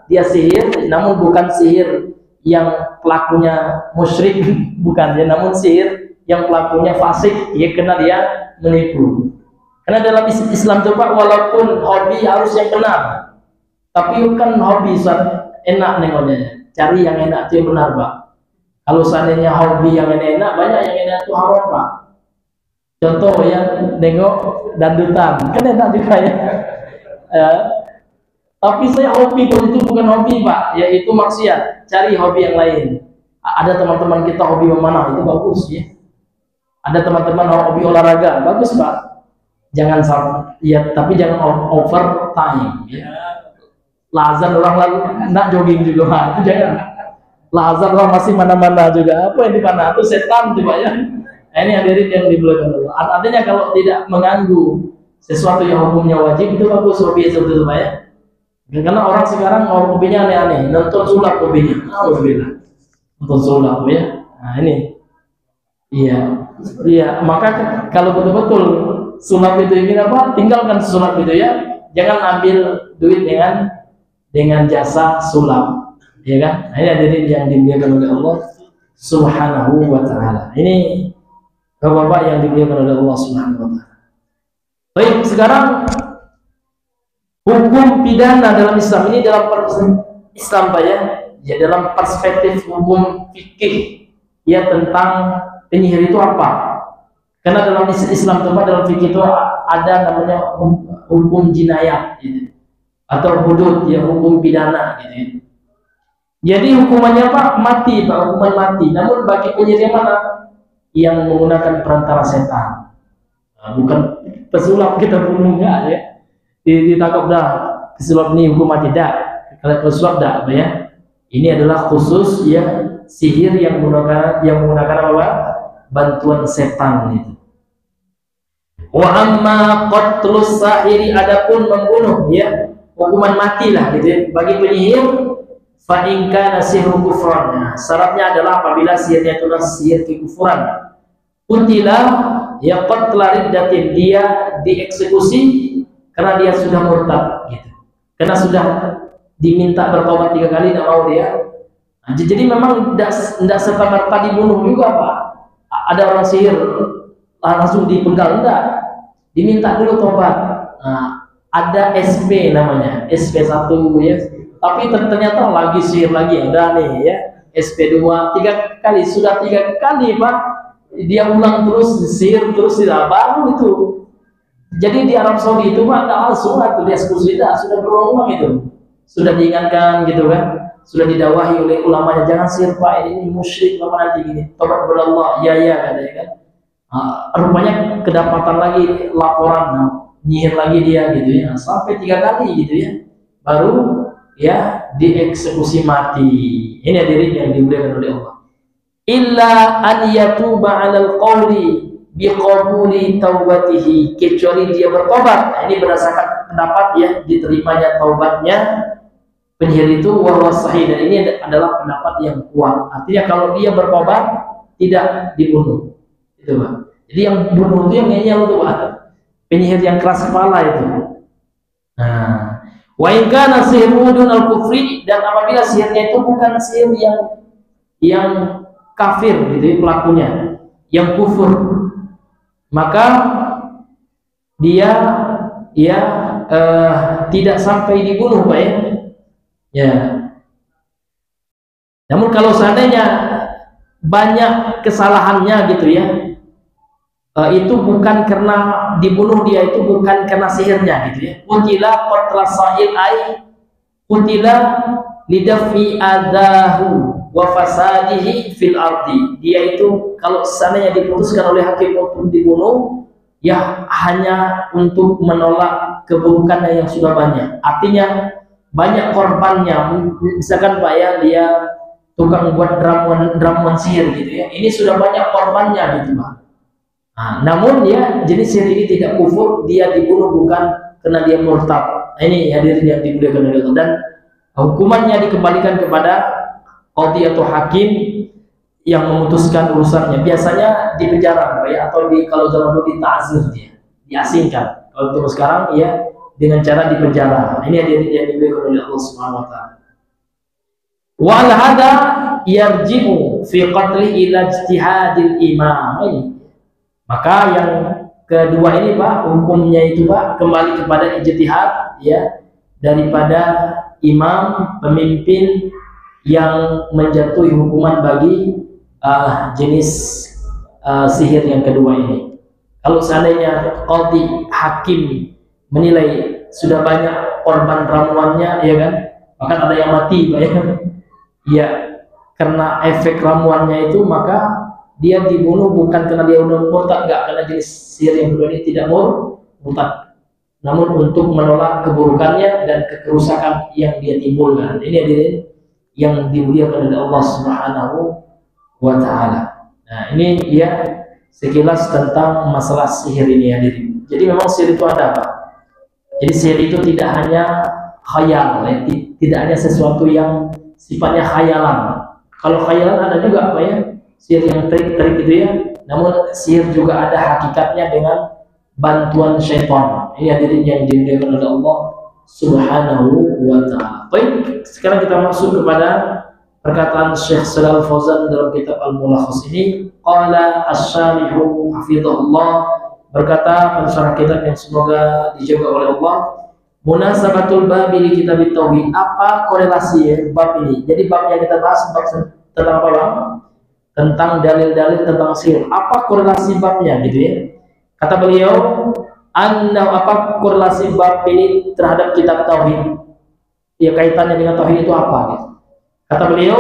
dia sihir, namun bukan sihir yang pelakunya musyrik, bukan ya, namun sihir yang pelakunya fasik, ya, kena dia menipu. Karena dalam Islam itu, Pak, walaupun hobi harus yang benar, tapi kan hobi enak nengoknya, cari yang enak itu yang benar, Pak. Kalau seandainya hobi yang enak, banyak yang enak itu haram, Pak. Contoh ya, nengok dandutan, kan enak juga ya. Tapi saya hobi, kalau itu bukan hobi, Pak, yaitu maksiat. Cari hobi yang lain. Ada teman-teman kita hobi memanah, itu bagus ya. Ada teman-teman hobi olahraga, bagus, Pak. Jangan sampai ya, tapi jangan over time ya. Lazan orang lalu nak jogging juga, Pak, itu jangan. Lazan orang masih mana-mana juga. Apa yang di mana? Itu setan tuh, Pak ya. Nah, ini hadirin yang dimuliakan Allah. Artinya kalau tidak mengganggu sesuatu yang hukumnya wajib, itu bagus hobi seperti itu, Pak ya. Karena orang sekarang hobinya aneh-aneh, nonton sulap hobinya, alhamdulillah, nonton sulap ya. Nah ini, iya. Maka kalau betul-betul sulap itu ingin apa, tinggalkan sulap itu ya. Jangan ambil duit dengan jasa sulap, ya kan? Nah, ini hadirin yang dimuliakan oleh Allah Subhanahu wa Ta'ala. Ini bapak-bapak yang dimuliakan oleh Allah Subhanahu wa Ta'ala. Baik, sekarang hukum pidana dalam Islam ini, dalam Islam, Pak ya, ya dalam perspektif hukum fikih ya, tentang penyihir itu apa? Karena dalam Islam itu, Pak, dalam fikih itu ada namanya hukum jinayat gitu, atau hudud ya, hukum pidana gitu. Jadi hukumannya, Pak, mati, Pak, hukuman mati. Namun bagi penyihir yang mana? Yang menggunakan perantara setan. Nah, bukan pesulap kita bunuh, enggak ya. Ditangkap dah, pesulap ini hukum mati dah. Kalau pesulap dah, apa ya? Ini adalah khusus ya, sihir yang menggunakan apa? Bantuan setan itu. Wa amma qatlus sahiri, adapun membunuh ya, hukuman mati lah gitu ya. Bagi penyihir, fa in kana sihru kufran. Nah, syaratnya adalah apabila sihirnya itu adalah sihir kekufuran. Utila ya qatla riddatin, dia dieksekusi karena dia sudah murtad gitu. Karena sudah diminta bertobat 3 kali, tidak mau dia. Nah, jadi memang tidak serta-merta dibunuh juga, Pak. Ada orang sihir langsung dipenggal, enggak. Diminta dulu tobat. Nah, ada SP namanya, SP1 ya. Tapi ternyata lagi sihir lagi, ada nih ya. SP2 3 kali, sudah 3 kali, Pak. Dia ulang terus sihir terus, tidak baru itu. Jadi di Arab Saudi itu, Pak, langsung itu dia sudah berulang-ulang itu, sudah diingatkan gitu kan, sudah didawahi oleh ulamanya, jangan sihir, Pak, ini musyrik, apa nanti gini, tobat kepada Allah, ya katanya kan. Rupanya kedapatan lagi laporan, nyihir lagi dia gitu ya, sampai 3 kali gitu ya, baru ya dieksekusi mati. Ini hadirin yang dimuliakan oleh Allah. Illa an yatuba 'alal qawli, biqabuli taubatihi, kecuali dia bertobat. Nah, ini berdasarkan pendapat ya diterimanya taubatnya penyihir itu wa sahih, dan ini adalah pendapat yang kuat. Artinya kalau dia bertobat tidak dibunuh. Itu, Pak. Jadi yang bunuh itu yang ngeyel itu, Pak. Penyihir yang keras kepala itu. Nah, wa in kana sihru dun al-kufri, dan apabila sihirnya itu bukan sihir yang kafir gitu ya, pelakunya yang kufur, maka dia ya tidak sampai dibunuh, Pak ya. Ya. Namun kalau seandainya banyak kesalahannya gitu ya, itu bukan karena dibunuh, dia itu bukan karena sihirnya gitu ya. Qutila qatla sa'il ay qutila lidafi adahu wa fasadihi fil ardi. Dia itu kalau seandainya diputuskan oleh hakim untuk dibunuh, ya hanya untuk menolak keburukannya yang sudah banyak. Artinya banyak korbannya. Misalkan Pak ya, dia tukang buat ramuan sihir gitu ya, ini sudah banyak korbannya gitu Pak. Nah, namun ya jenis sihir ini tidak kufur, dia dibunuh bukan karena dia murtad. Nah, ini hadirin yang dimuliakan oleh Allah, dan hukumannya dikembalikan kepada qadhi atau hakim yang memutuskan urusannya. Biasanya di penjara Pak ya, atau kalau zaman dulu di ta'zir, dia diasingkan. Kalau untuk sekarang ya dengan cara di penjara. Ini yang dimuliakan oleh Allah Subhanahu wa taala. Wal hada yarji'u fi qatli ila ijtihadil imam. Ini. Maka yang kedua ini Pak, hukumnya itu Pak kembali kepada ijtihad ya daripada imam pemimpin yang menjatuhi hukuman bagi jenis sihir yang kedua ini. Kalau seandainya qadhi hakim menilai sudah banyak korban ramuannya ya kan, bahkan ada yang mati Pak ya. Ya, karena efek ramuannya itu maka dia dibunuh bukan karena dia murtad, enggak, karena jenis sihir yang kedua ini tidak murtad, namun untuk menolak keburukannya dan kerusakan yang dia timbulkan. Ini hadirin yang dimuliakan oleh Allah Subhanahu wa taala. Nah, ini ya sekilas tentang masalah sihir ini hadirin. Jadi memang sihir itu ada Pak. Jadi sihir itu tidak hanya khayal ya, tidak hanya sesuatu yang sifatnya khayalan. Kalau khayalan ada juga Pak ya, sihir yang trik-trik gitu ya. Namun sihir juga ada hakikatnya dengan bantuan syaitan. Ini hadirin yang dimuliakan oleh Allah Subhanahu wa taala. Baik, sekarang kita masuk kepada perkataan Syekh Shalal Fauzan dalam kitab Al-Mulakhas ini. Qala asy-syarihu hafizahullah, berkata pensyarah kitab yang semoga dijaga oleh Allah, munasabatul bab li kitab tauhid. Apa korelasi ya bab ini? Jadi bab yang kita bahas bab tentang apa Bang? Tentang dalil-dalil tentang sihir. Apa korelasi babnya gitu ya? Kata beliau, apa korelasi bab ini terhadap kitab tauhid? Ya, kaitannya dengan tauhid itu apa gitu. Kata beliau,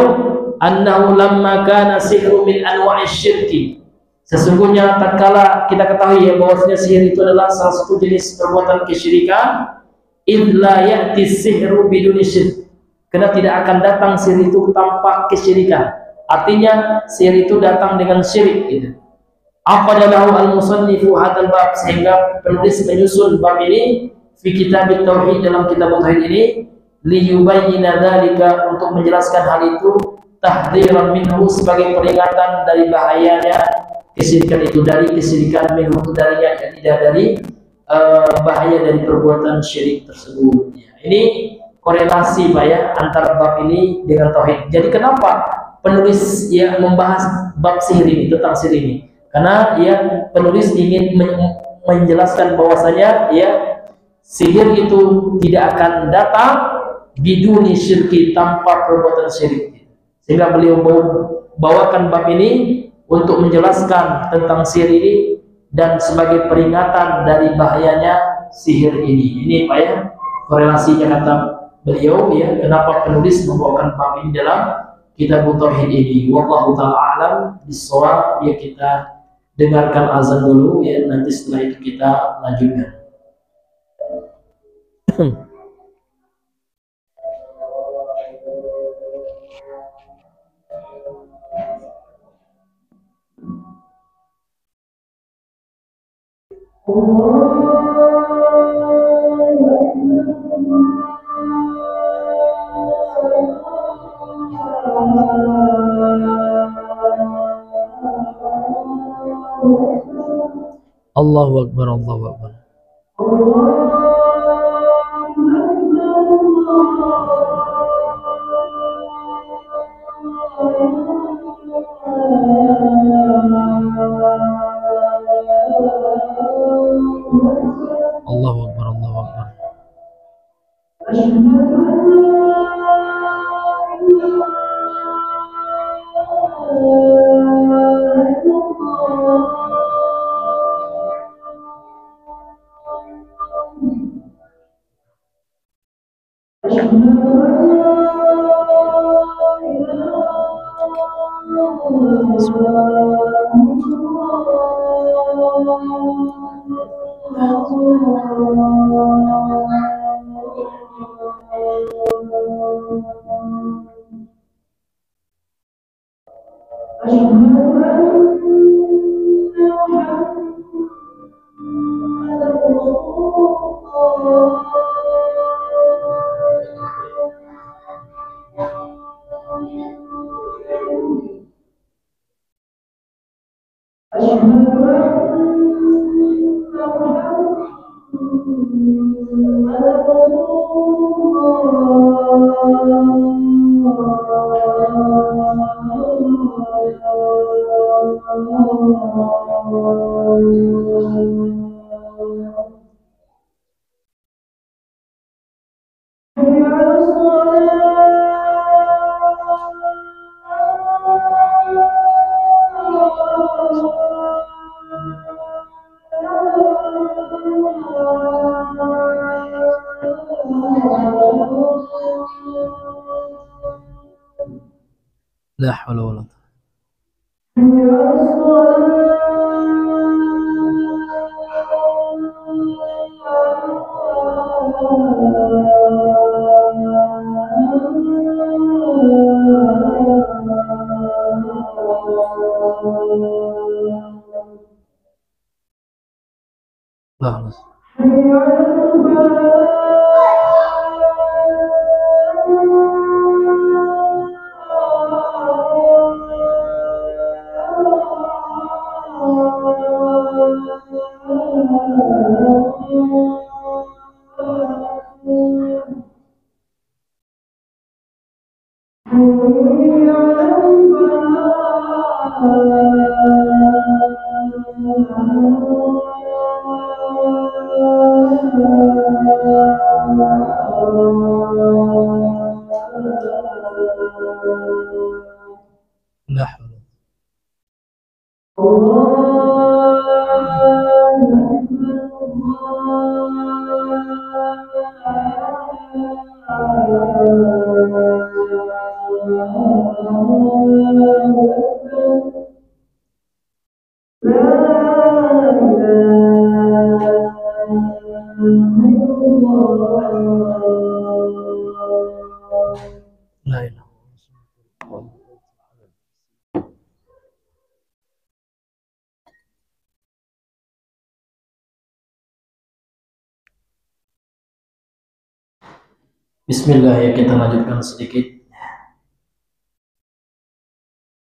annahu lamma kana sihru min anwa'ish syirki. Sesungguhnya tatkala kita ketahui ya bahwasanya sihir itu adalah salah satu jenis perbuatan kesyirikan, idla ya'ti sihru biduni syirk. Karena tidak akan datang sihir itu tanpa kesyirikan. Artinya sihir itu datang dengan syirik gitu. Aqadalahu al-musannifu hadzal bab, sehingga penulis menyusun bab ini fi kitab tauhid, dalam kitab tauhid ini, liyubayyina dzalika, untuk menjelaskan hal itu, tahdhiran minhu, sebagai peringatan dari bahayanya kesyirikan itu, dari kesyirikan minhu darinya, ya, tidak dari bahaya dari perbuatan syirik tersebut. Ya, ini korelasi Pak ya antara bab ini dengan tauhid. Jadi kenapa penulis ya membahas bab sihir ini, tentang sihir ini? Karena ya penulis ingin menjelaskan bahwasanya ya sihir itu tidak akan datang biduni syirki, tanpa perbuatan syirik. Sehingga beliau bawakan bab ini untuk menjelaskan tentang sihir ini dan sebagai peringatan dari bahayanya sihir ini. Ini Pak ya korelasinya kata beliau ya, kenapa penulis membawakan bab ini dalam kitab tauhid ini. Wallahu taala alam bissawab. Ya, kita dengarkan azan dulu ya, nanti setelah itu kita lanjutkan. Allahu Akbar, Allahu Akbar. Allahu Akbar, Allahu Akbar. لا حول ولا قوة. خلاص. لا حول. لا إله. Bismillah, ya kita lanjutkan sedikit.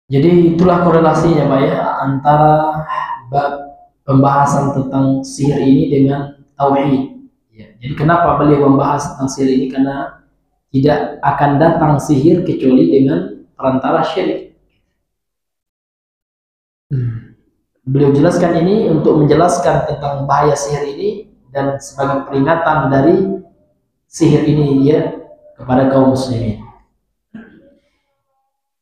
Jadi itulah korelasinya Pak ya antara bab pembahasan tentang sihir ini dengan tauhid. Ya, jadi kenapa beliau membahas tentang sihir ini? Karena tidak akan datang sihir kecuali dengan perantara syirik. Beliau jelaskan ini untuk menjelaskan tentang bahaya sihir ini dan sebagai peringatan dari sihir ini ya kepada kaum muslimin.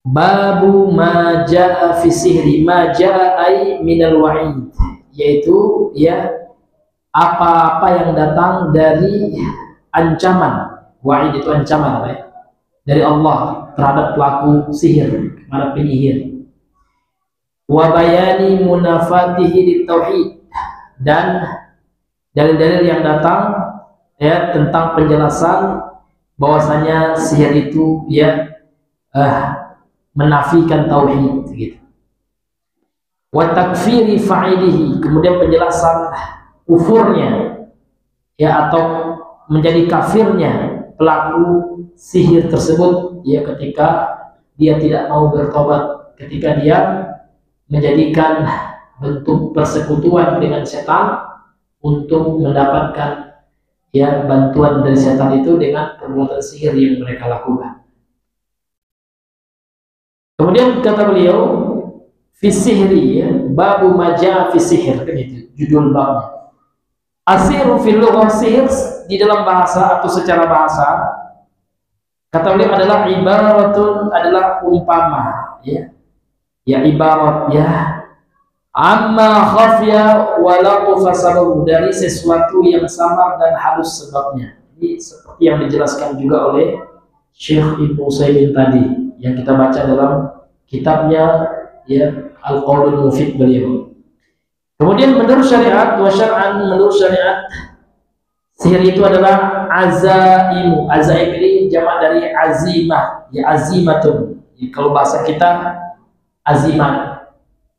Babu ma jaa fi sihri, ma jaa ay minal wa'id, yaitu ya apa-apa yang datang dari ancaman. Wa'id itu ancaman ya, dari Allah terhadap pelaku sihir, para penyihir. Wa bayani munafatihi litauhid, dan dalil-dalil yang datang ya tentang penjelasan bahwasanya sihir itu ya menafikan tauhid gitu. Wa takfiri fa'ilihi, kemudian penjelasan kufurnya ya atau menjadi kafirnya pelaku sihir tersebut ya ketika dia tidak mau bertobat, ketika dia menjadikan bentuk persekutuan dengan setan untuk mendapatkan ya bantuan dari setan itu dengan perbuatan sihir yang mereka lakukan. Kemudian kata beliau fi sihri ya, babu maja fi sihir, kan itu judul babnya. Asiru fil lughah, sihir di dalam bahasa atau secara bahasa kata beliau adalah ibaratun, adalah umpama ya. Ya ibarat ya amma khafya wa laqafa sababu, dari sesuatu yang samar dan halus sebabnya. Ini seperti yang dijelaskan juga oleh Syekh Ibnu Utsaimin tadi yang kita baca dalam kitabnya ya Al-Qaulul Mufid beliau. Kemudian menurut syariat wa syar'an, menurut syariat sihir itu adalah azaimu. Azaim ini jamak dari azimah ya, azimatun ya, kalau bahasa kita azimat,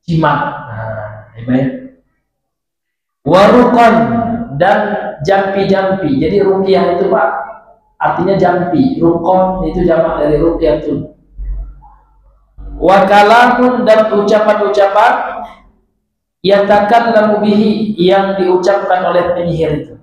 jimat. Waruqan, dan jampi-jampi. Jadi ruqyah itu Pak artinya jampi, ruqon itu jamak dari ruqyatun. Wa kalamun, dan ucapan-ucapan yatakallamu bihi, yang diucapkan oleh penyihir itu.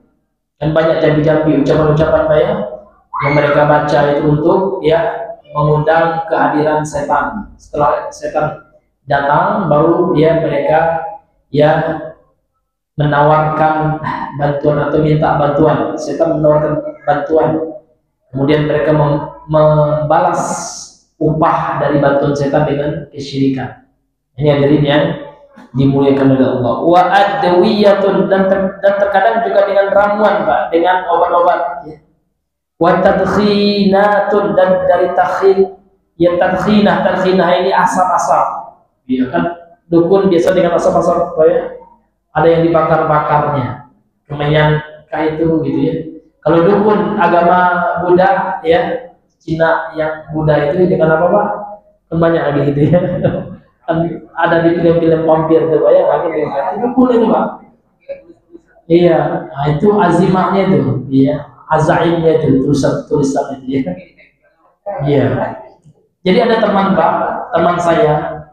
Kan banyak jampi-jampi ucapan-ucapan yang mereka baca itu untuk ya mengundang kehadiran setan. Setelah setan datang baru mereka ya menawarkan bantuan atau minta bantuan. Setan menawarkan bantuan, kemudian mereka membalas upah dari bantuan setan dengan kesyirikan. Ini hadirin yang dimuliakan oleh Allah. Wa adwiyatun, dan terkadang juga dengan ramuan Pak, dengan obat-obat ya. Wa tadkhinatun, dan dari takhin ya, tadkhinah ini asap-asap ya kan, dukun biasa dengan asap-asap ya, ada yang dibakar-bakarnya, kemenyan kayak itu gitu ya. Kalau dukun agama Buddha ya, Cina yang Buddha itu dengan apa Pak? Kan banyak lagi gitu ya. Kan ada di film-film vampir tuh Pak ya, itu dukun itu Pak. Iya, nah itu azimahnya itu, iya, azaimnya itu, tulisan itu ya. Iya. Jadi ada teman Pak, teman saya,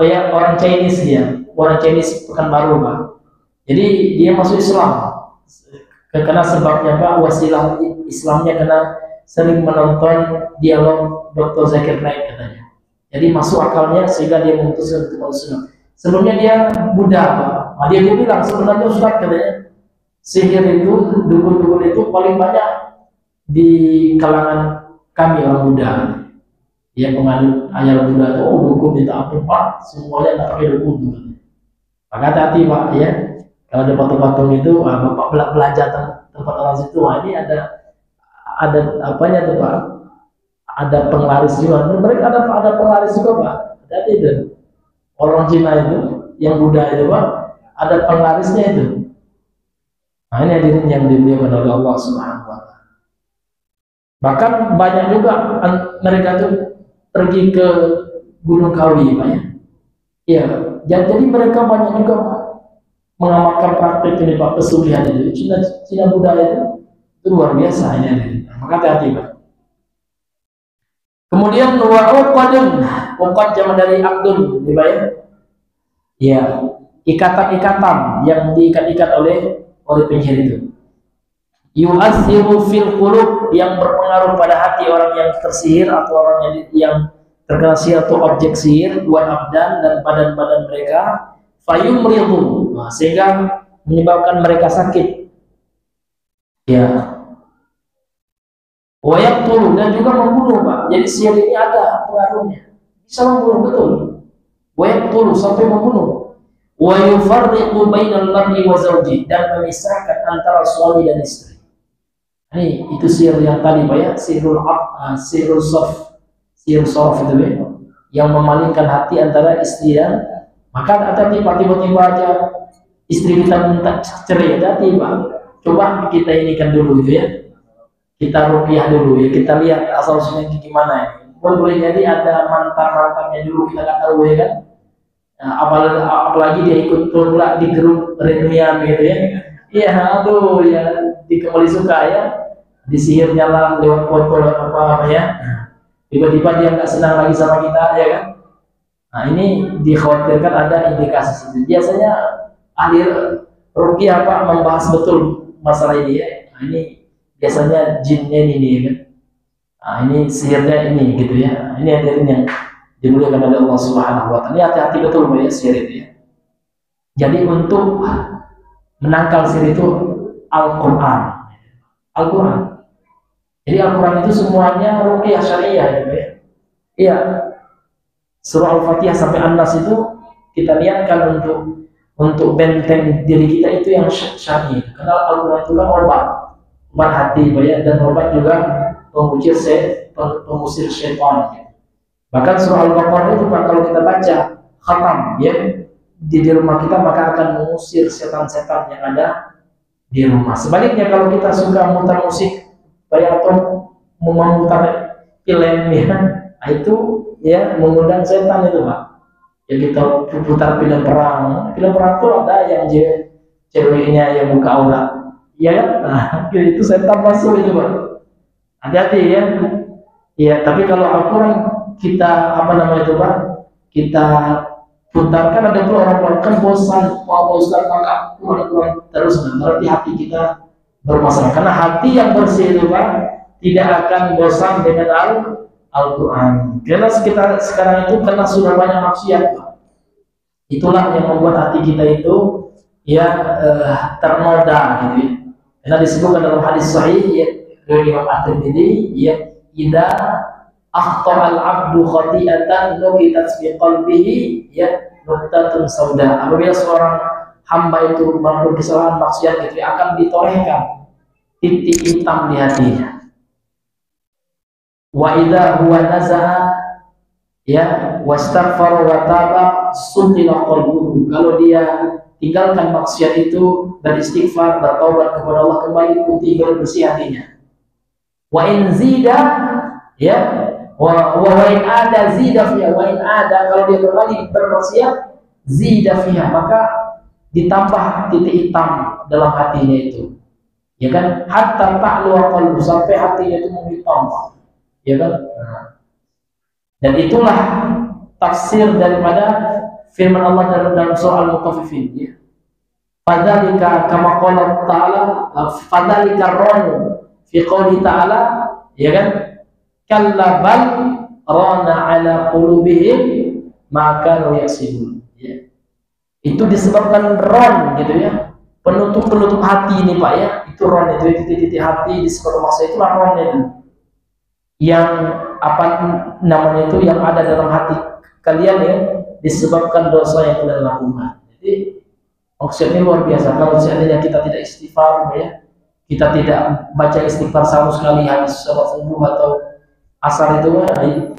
orang Chinese dia, orang Chinese Pekanbaru Pak. Jadi dia masuk Islam karena sebabnya Pak, wasilah Islamnya karena sering menonton dialog Dr. Zakir Naik katanya. Jadi masuk akalnya sehingga dia memutuskan untuk masuk Islam. Sebelumnya dia Buddha Pak. Nah, dia bilang sebenarnya Ustaz katanya sihir itu, dukun-dukun itu paling banyak di kalangan kami orang Buddha. Ya penganut ajaran Buddha itu, dukun minta ampun Pak, semuanya nggak pakai dukun. Maka hati-hati Pak ya, kalau ada patung-patung itu, Bapak belajar tempat orang situ, ini ada apanya tuh Pak, ada penglaris juga. Mereka ada penglaris juga Pak, hati-hati itu. Orang Cina itu, yang Buddha itu Pak, ada penglarisnya itu. Nah ini hadirin yang dimuliakan oleh Allah Subhanahu wa Ta'ala. Bahkan banyak juga mereka tuh pergi ke Gunung Kawi Pak ya. Iya, jadi mereka banyak juga mengamalkan praktik ini Pak, pesugihan itu. Cina Buddha itu luar biasa ini. Maka hati-hati Pak. Kemudian uqadun, uqad jamak dari aqdun, Pak ya. Ya, ikatan-ikatan yang diikat-ikat oleh penyihir itu. Yu'athiru fil qulub, yang berpengaruh pada hati orang yang tersihir atau orang yang terkena sihir atau objek sihir, wa abdan, dan badan-badan mereka, fayumridu, sehingga menyebabkan mereka sakit. Ya. Wa yaqtulu, dan juga membunuh Pak. Jadi sihir ini ada pengaruhnya, bisa membunuh betul. Wa yaqtulu, sampai membunuh. Wa yufarriqu bainal mar'i wa zawji, dan memisahkan antara suami dan istri. Ini itu sihir yang tadi Pak ya, sihirul sarf itu ya, yang memalingkan hati antara istri dan, maka hati-hati Pak, tiba-tiba aja istri kita minta cerai, hati Pak. Coba kita inikan dulu gitu ya, kita ruqyah dulu ya, kita lihat asal usulnya gimana ya. Boleh jadi ada mantan-mantannya dulu, kita nggak tahu ya kan. Nah, apalagi dia ikut pula di grup Reunian gitu ya, Iya, aduh ya, dikembali suka ya, disihirnya lah lewat foto apa ya. Tiba-tiba dia nggak senang lagi sama kita, ya kan? Nah ini dikhawatirkan ada indikasi situ. Biasanya ahli ruqyah apa membahas betul masalah ini ya. Nah, ini biasanya jinnya ini nih, kan? Nah, ini sihirnya ini gitu ya. Nah, ini hadirin yang dimuliakan oleh Allah Subhanahu wa taala. Ini hati-hati betul ya sihir itu ya. Jadi untuk menangkal sihir itu Al-Qur'an. Al-Qur'an. Jadi Al-Qur'an itu semuanya ruqyah syariah gitu ya. Iya. Surah Al-Fatihah sampai An-Nas itu kita niatkan untuk benteng diri kita itu yang syar'i. Karena Al-Qur'an itu kan obat hati ya, dan obat juga pengusir syaitan. Bahkan surah Al-Baqarah itu kalau kita baca khatam ya di rumah kita, maka akan mengusir setan-setan yang ada di rumah. Sebaliknya kalau kita suka mutar musik atau memutar film ya, nah itu ya mengundang setan itu Pak. Ya kita putar film perang itu ada yang ceweknya yang buka aurat, ya kan? Nah, itu setan masuk itu Pak. Hati-hati ya. Ya, tapi kalau Al-Quran kita apa namanya itu Pak, kita putarkan, ada pula orang kan bosan mau Ustaz maka Al-Quran terus, berarti hati kita bermasalah. Karena hati yang bersih itu Pak tidak akan bosan dengan Al-Quran. Karena kita sekarang itu karena sudah banyak maksiat Pak. Itulah yang membuat hati kita itu ya ternoda gitu ya. Karena disebutkan dalam hadis sahih ya dari Imam At-Tirmidzi ya, idza akhta al-'abdu khati'atan nuqitat fi qalbihi ya nuqtatun sauda. Apabila seorang hamba itu melakukan kesalahan maksiat gitu akan ditorehkan titik hitam di hatinya. Wa idza huwa naza'a ya wastaghfara wa taba sutila qalbuhu. Kalau dia tinggalkan maksiat itu dan istighfar, bertaubat kepada Allah, kembali putih bersih hatinya. Wa in zida ya wa in ada zida fiha, wa in ada, kalau dia kembali bermaksiat zida fiha, maka ditambah titik hitam dalam hatinya itu, ya kan? Hatta ta'lu qalbu, sampai hatinya itu menghitam, ya kan? Dan itulah tafsir daripada firman Allah dalam surah Al-Mutaffifin ya. Fadzalika kama qala ta'ala, fadzalika ranu fi qouli ta'ala, ya kan? Kalla bal rana ala qulubihim ma kanu yaksibun ya. Itu disebabkan ron gitu ya, penutup hati ini Pak ya. Itu ron, itu titik-titik hati disebut maksud itu ron itu yang apa namanya itu yang ada dalam hati kalian ya, disebabkan dosa yang kalian lakukan. Jadi maksudnya luar biasa. Kalau seandainya kita tidak istighfar ya, kita tidak baca istighfar sama sekali habis sholat subuh atau asar itu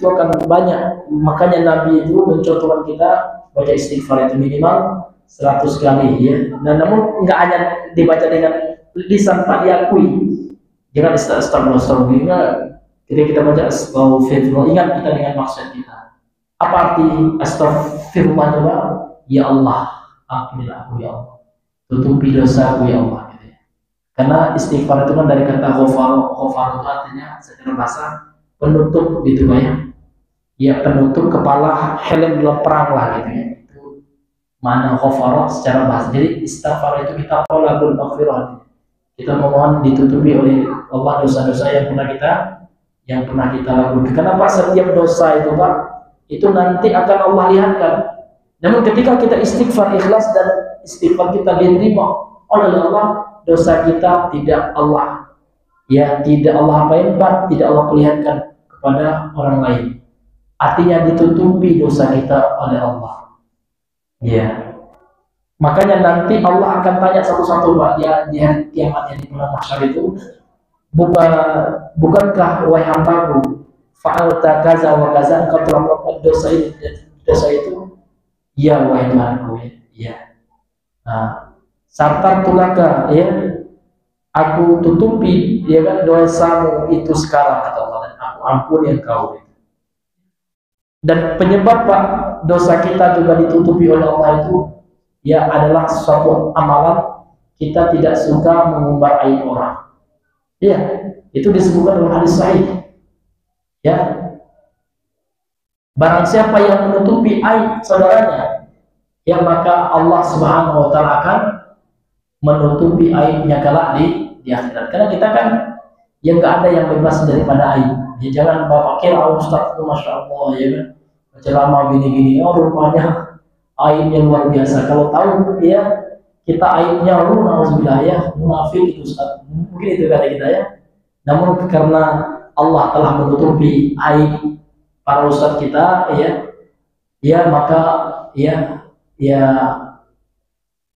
akan banyak. Makanya Nabi itu mencontohkan kita baca istighfar itu minimal 100 kali ya. Nah, namun nggak hanya dibaca dengan lisan Pak, diakui. Jangan astagfirullah. Ketika kita baca astagfirullah, ingat kita dengan maksud kita. Apa arti astagfirullah coba? Ya Allah, ampunilah aku ya Allah, tutupi dosaku ya Allah gitu ya. Karena istighfar itu kan dari kata ghafar itu artinya secara bahasa penutup gitu Pak ya. Ya penutup kepala helm dalam perang lah gitu ya. Itu mana ghafar secara bahasa. Jadi istighfar itu kita tolabul maghfirah. Kita memohon ditutupi oleh Allah dosa-dosa yang pernah kita lakukan. Kenapa setiap dosa itu Pak, itu nanti akan Allah lihatkan. Namun ketika kita istighfar ikhlas dan istighfar kita diterima oleh Allah, dosa kita tidak Allah apain Pak, tidak Allah perlihatkan kepada orang lain. Artinya ditutupi dosa kita oleh Allah. Ya. Makanya nanti Allah akan tanya satu-satu Pak di hari kiamat yang di padang mahsyar itu, bukankah wahai hambaku fa'alta kaza wa kaza, engkau telah melakukan dosa itu? Ya wahai Tuhanku ya. Nah, sarta tulaka ya, aku tutupi ya kan dosamu itu sekarang kata Allah, dan aku ampuni engkau. Dan penyebab Pak dosa kita juga ditutupi oleh Allah itu ya adalah suatu amalan kita tidak suka mengumbar aib orang. Iya, itu disebutkan dalam hadis sahih. Ya, barang siapa yang menutupi aib saudaranya, ya maka Allah Subhanahu wa taala akan menutupi aibnya kelak di akhirat. Karena kita kan yang nggak ada yang bebas daripada aib. Ya jangan bapak kira Ustaz itu masya Allah ya kan ceramah gini-gini, oh rupanya aibnya luar biasa. Kalau tahu ya kita aibnya nauzubillah ya munafik itu Ustaz. Mungkin itu kata kita ya. Namun karena Allah telah menutupi aib para ustaz kita ya maka ya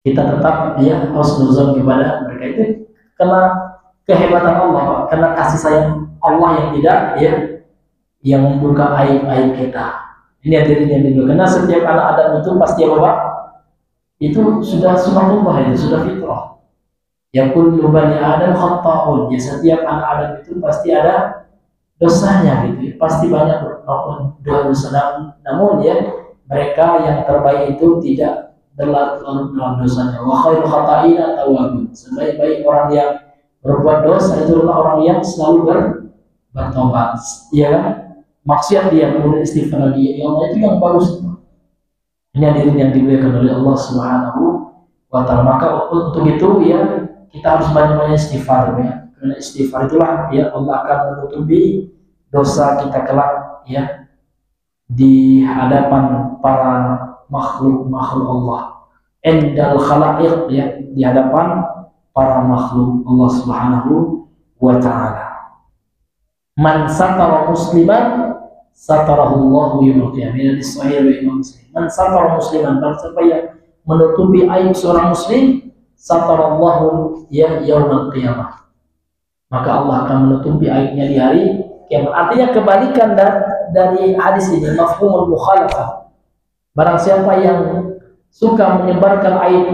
kita tetap ya husnuzon kepada mereka. Itu karena kehebatan Allah, Pak. Karena kasih sayang Allah yang tidak yang membuka aib-aib kita. Ini hadirin yang dulu. Karena setiap anak Adam itu pasti apa, Pak? Itu sudah sunatullah, itu sudah fitrah. Ya kullu bani Adam khata'un. Ya setiap anak Adam itu pasti ada dosanya gitu ya. Pasti banyak melakukan dosa. Namun ya mereka yang terbaik itu tidak berlarut-larut dalam dosanya. Wa khairu khata'ina tawwabun. Sebaik-baik orang yang berbuat dosa itu adalah orang yang selalu bertobat. Ya kan? Maksiat dia kemudian istighfar dia. Ya Allah, itu yang bagus. Ini hadirin yang dimuliakan oleh Allah Subhanahu wa taala. Maka untuk itu ya kita harus banyak-banyak istighfar ya. Karena istighfar itulah ya Allah akan menutupi dosa kita kelak ya di hadapan para makhluk Allah. Endal khalaiq ya, di hadapan para makhluk Allah Subhanahu wa taala. Man satara musliman satarahu Allahu yaumil qiyamah. Ini sahih riwayat Imam Muslim. Man satara musliman, barang siapa yang menutupi aib seorang muslim, satarallahu ya yaumil qiyamah. Maka Allah akan menutupi aibnya di hari kiamat. Artinya kebalikan dari hadis ini, mafhumul mukhalafah. Barang siapa yang suka menyebarkan aib,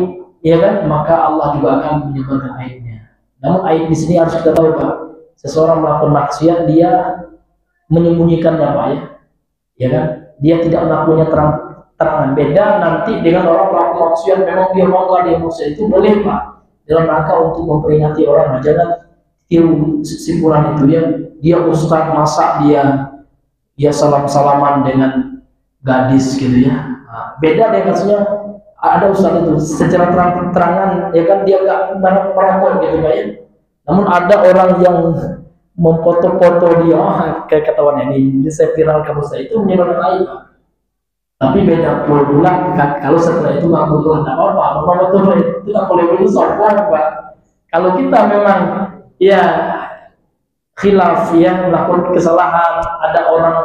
ya kan, maka Allah juga akan menyebarkan aibnya. Namun aib di sini harus kita tahu, Pak. Seseorang melakukan maksiat, dia menyembunyikannya, Pak ya. Ya kan? Dia tidak melakukannya terang-terangan. Beda nanti dengan orang melakukan maksiat, memang dia mau dia maksiat itu boleh, Pak. Dalam rangka untuk memperingati orang, jangan tiru simpulan itu ya. Dia ustaz masa dia salam-salaman dengan gadis gitu ya. Nah, beda deh maksudnya ada ustaz itu secara terang-terangan ya kan dia nggak merokok gitu Pak ya. Namun ada orang yang memfoto-foto dia, kayak ketahuan ini saya viral kamu saya itu menyebarkan aib. Tapi beda pula kalau setelah itu nggak butuh apa-apa, betul itu nggak boleh begitu sombong Pak. Kalau kita memang ya khilaf ya melakukan kesalahan, ada orang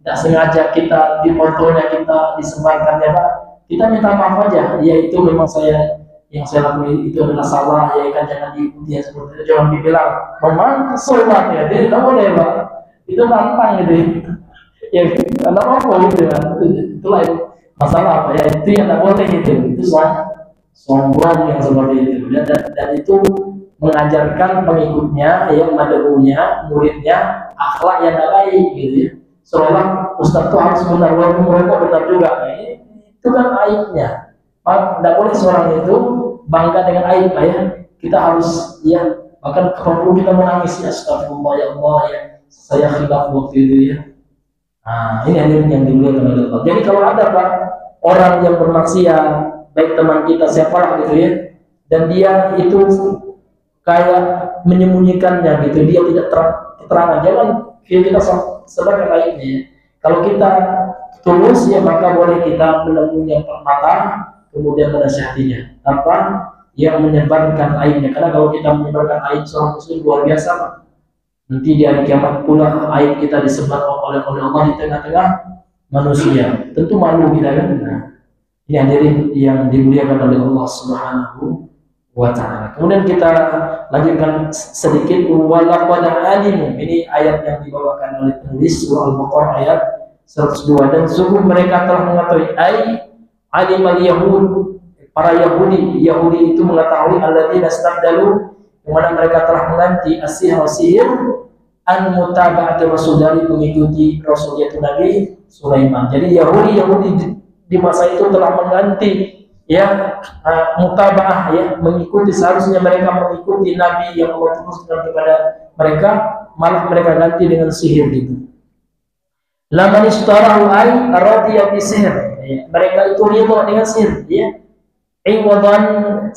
tidak sengaja kita di fotonya kita disebarkan ya Pak, kita minta maaf aja. Ya itu memang yang saya lakukan itu adalah salah ya kan, jangan diikuti ya seperti itu, jangan dibilang memang sholat ya, jadi tidak boleh Pak, itu nantang gitu ya karena apa gitu kan, itulah masalah apa ya, itu yang tidak boleh gitu, itu sombong yang seperti itu dan itu mengajarkan pengikutnya yang madhunya muridnya akhlak yang tidak baik gitu ya, seolah ustaz itu harus benar, walaupun mereka benar juga. Nah, itu kan aibnya. Tidak boleh seorang itu bangga dengan aib ya. Kita harus ya bahkan perlu kita menangis ya, astagfirullah ya Allah ya saya khilaf waktu itu ya. Nah ini hadirin yang dimuliakan oleh Allah. Jadi kalau ada Pak orang yang bermaksiat, baik teman kita siapalah gitu ya, dan dia itu kayak menyembunyikannya gitu, dia tidak terang-terangan, jangan kita sebarkan aibnya ya. Kalau kita tulus ya maka boleh kita menemunya permata kemudian menasihatinya tanpa yang menyebarkan aibnya. Karena kalau kita menyebarkan aib seorang muslim luar biasa Pak. Nanti di hari kiamat pula aib kita disebar oleh Allah di tengah-tengah manusia. Tentu malu kita kan. Nah, ini hadirin yang dimuliakan oleh Allah Subhanahu wa taala. Kemudian kita lanjutkan sedikit walaqad alimu. Ini ayat yang dibawakan oleh penulis surah Al-Baqarah ayat 102, dan sungguh mereka telah mengetahui alimal Yahud, para Yahudi itu mengetahui alladzina istabdalu, yang mana mereka telah mengganti sihir an mutaba'ati rasul, dari mengikuti rasul yaitu Nabi Sulaiman. Jadi Yahudi di masa itu telah mengganti mutabaah, mengikuti, seharusnya mereka mengikuti nabi yang Allah turunkan kepada mereka, malah mereka ganti dengan sihir gitu. Laman ishtarahu ay radiya bi sihr, mereka itu ridho dengan sihir, iwadan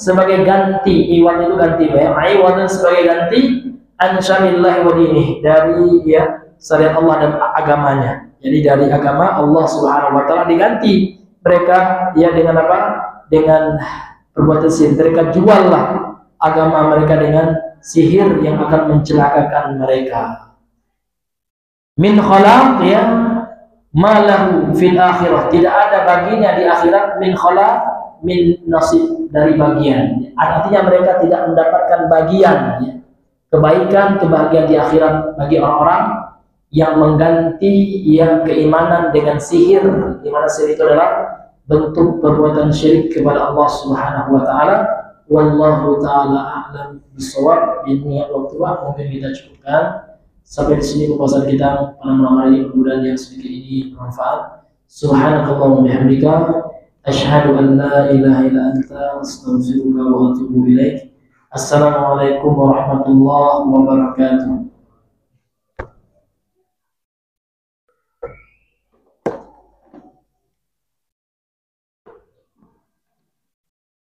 sebagai ganti, iwad itu ganti, iwadan sebagai ganti an syarillahi wa dinih, dari syariat Allah dan agamanya. Jadi dari agama Allah Subhanahu wa taala diganti mereka dengan apa? Dengan perbuatan sihir. Mereka juallah agama mereka dengan sihir yang akan mencelakakan mereka. Min khalaq malahu fil akhirah, tidak ada baginya di akhirat, min khalaq min nasib, dari bagian. Artinya mereka tidak mendapatkan bagian kebaikan, kebahagiaan di akhirat bagi orang-orang yang mengganti keimanan dengan sihir, di mana sihir itu adalah bentuk perbuatan syirik kepada Allah Subhanahu wa taala. Wallahu taala a'lam bishawab. Ini waktu mungkin kita cukupkan sampai di sini pembahasan kita pada malam hari ini, mudah-mudahan yang sedikit ini bermanfaat. Subhanakallahumma bihamdika asyhadu an la ilaha illa anta astaghfiruka wa atubu ilaik. Assalamualaikum warahmatullahi wabarakatuh.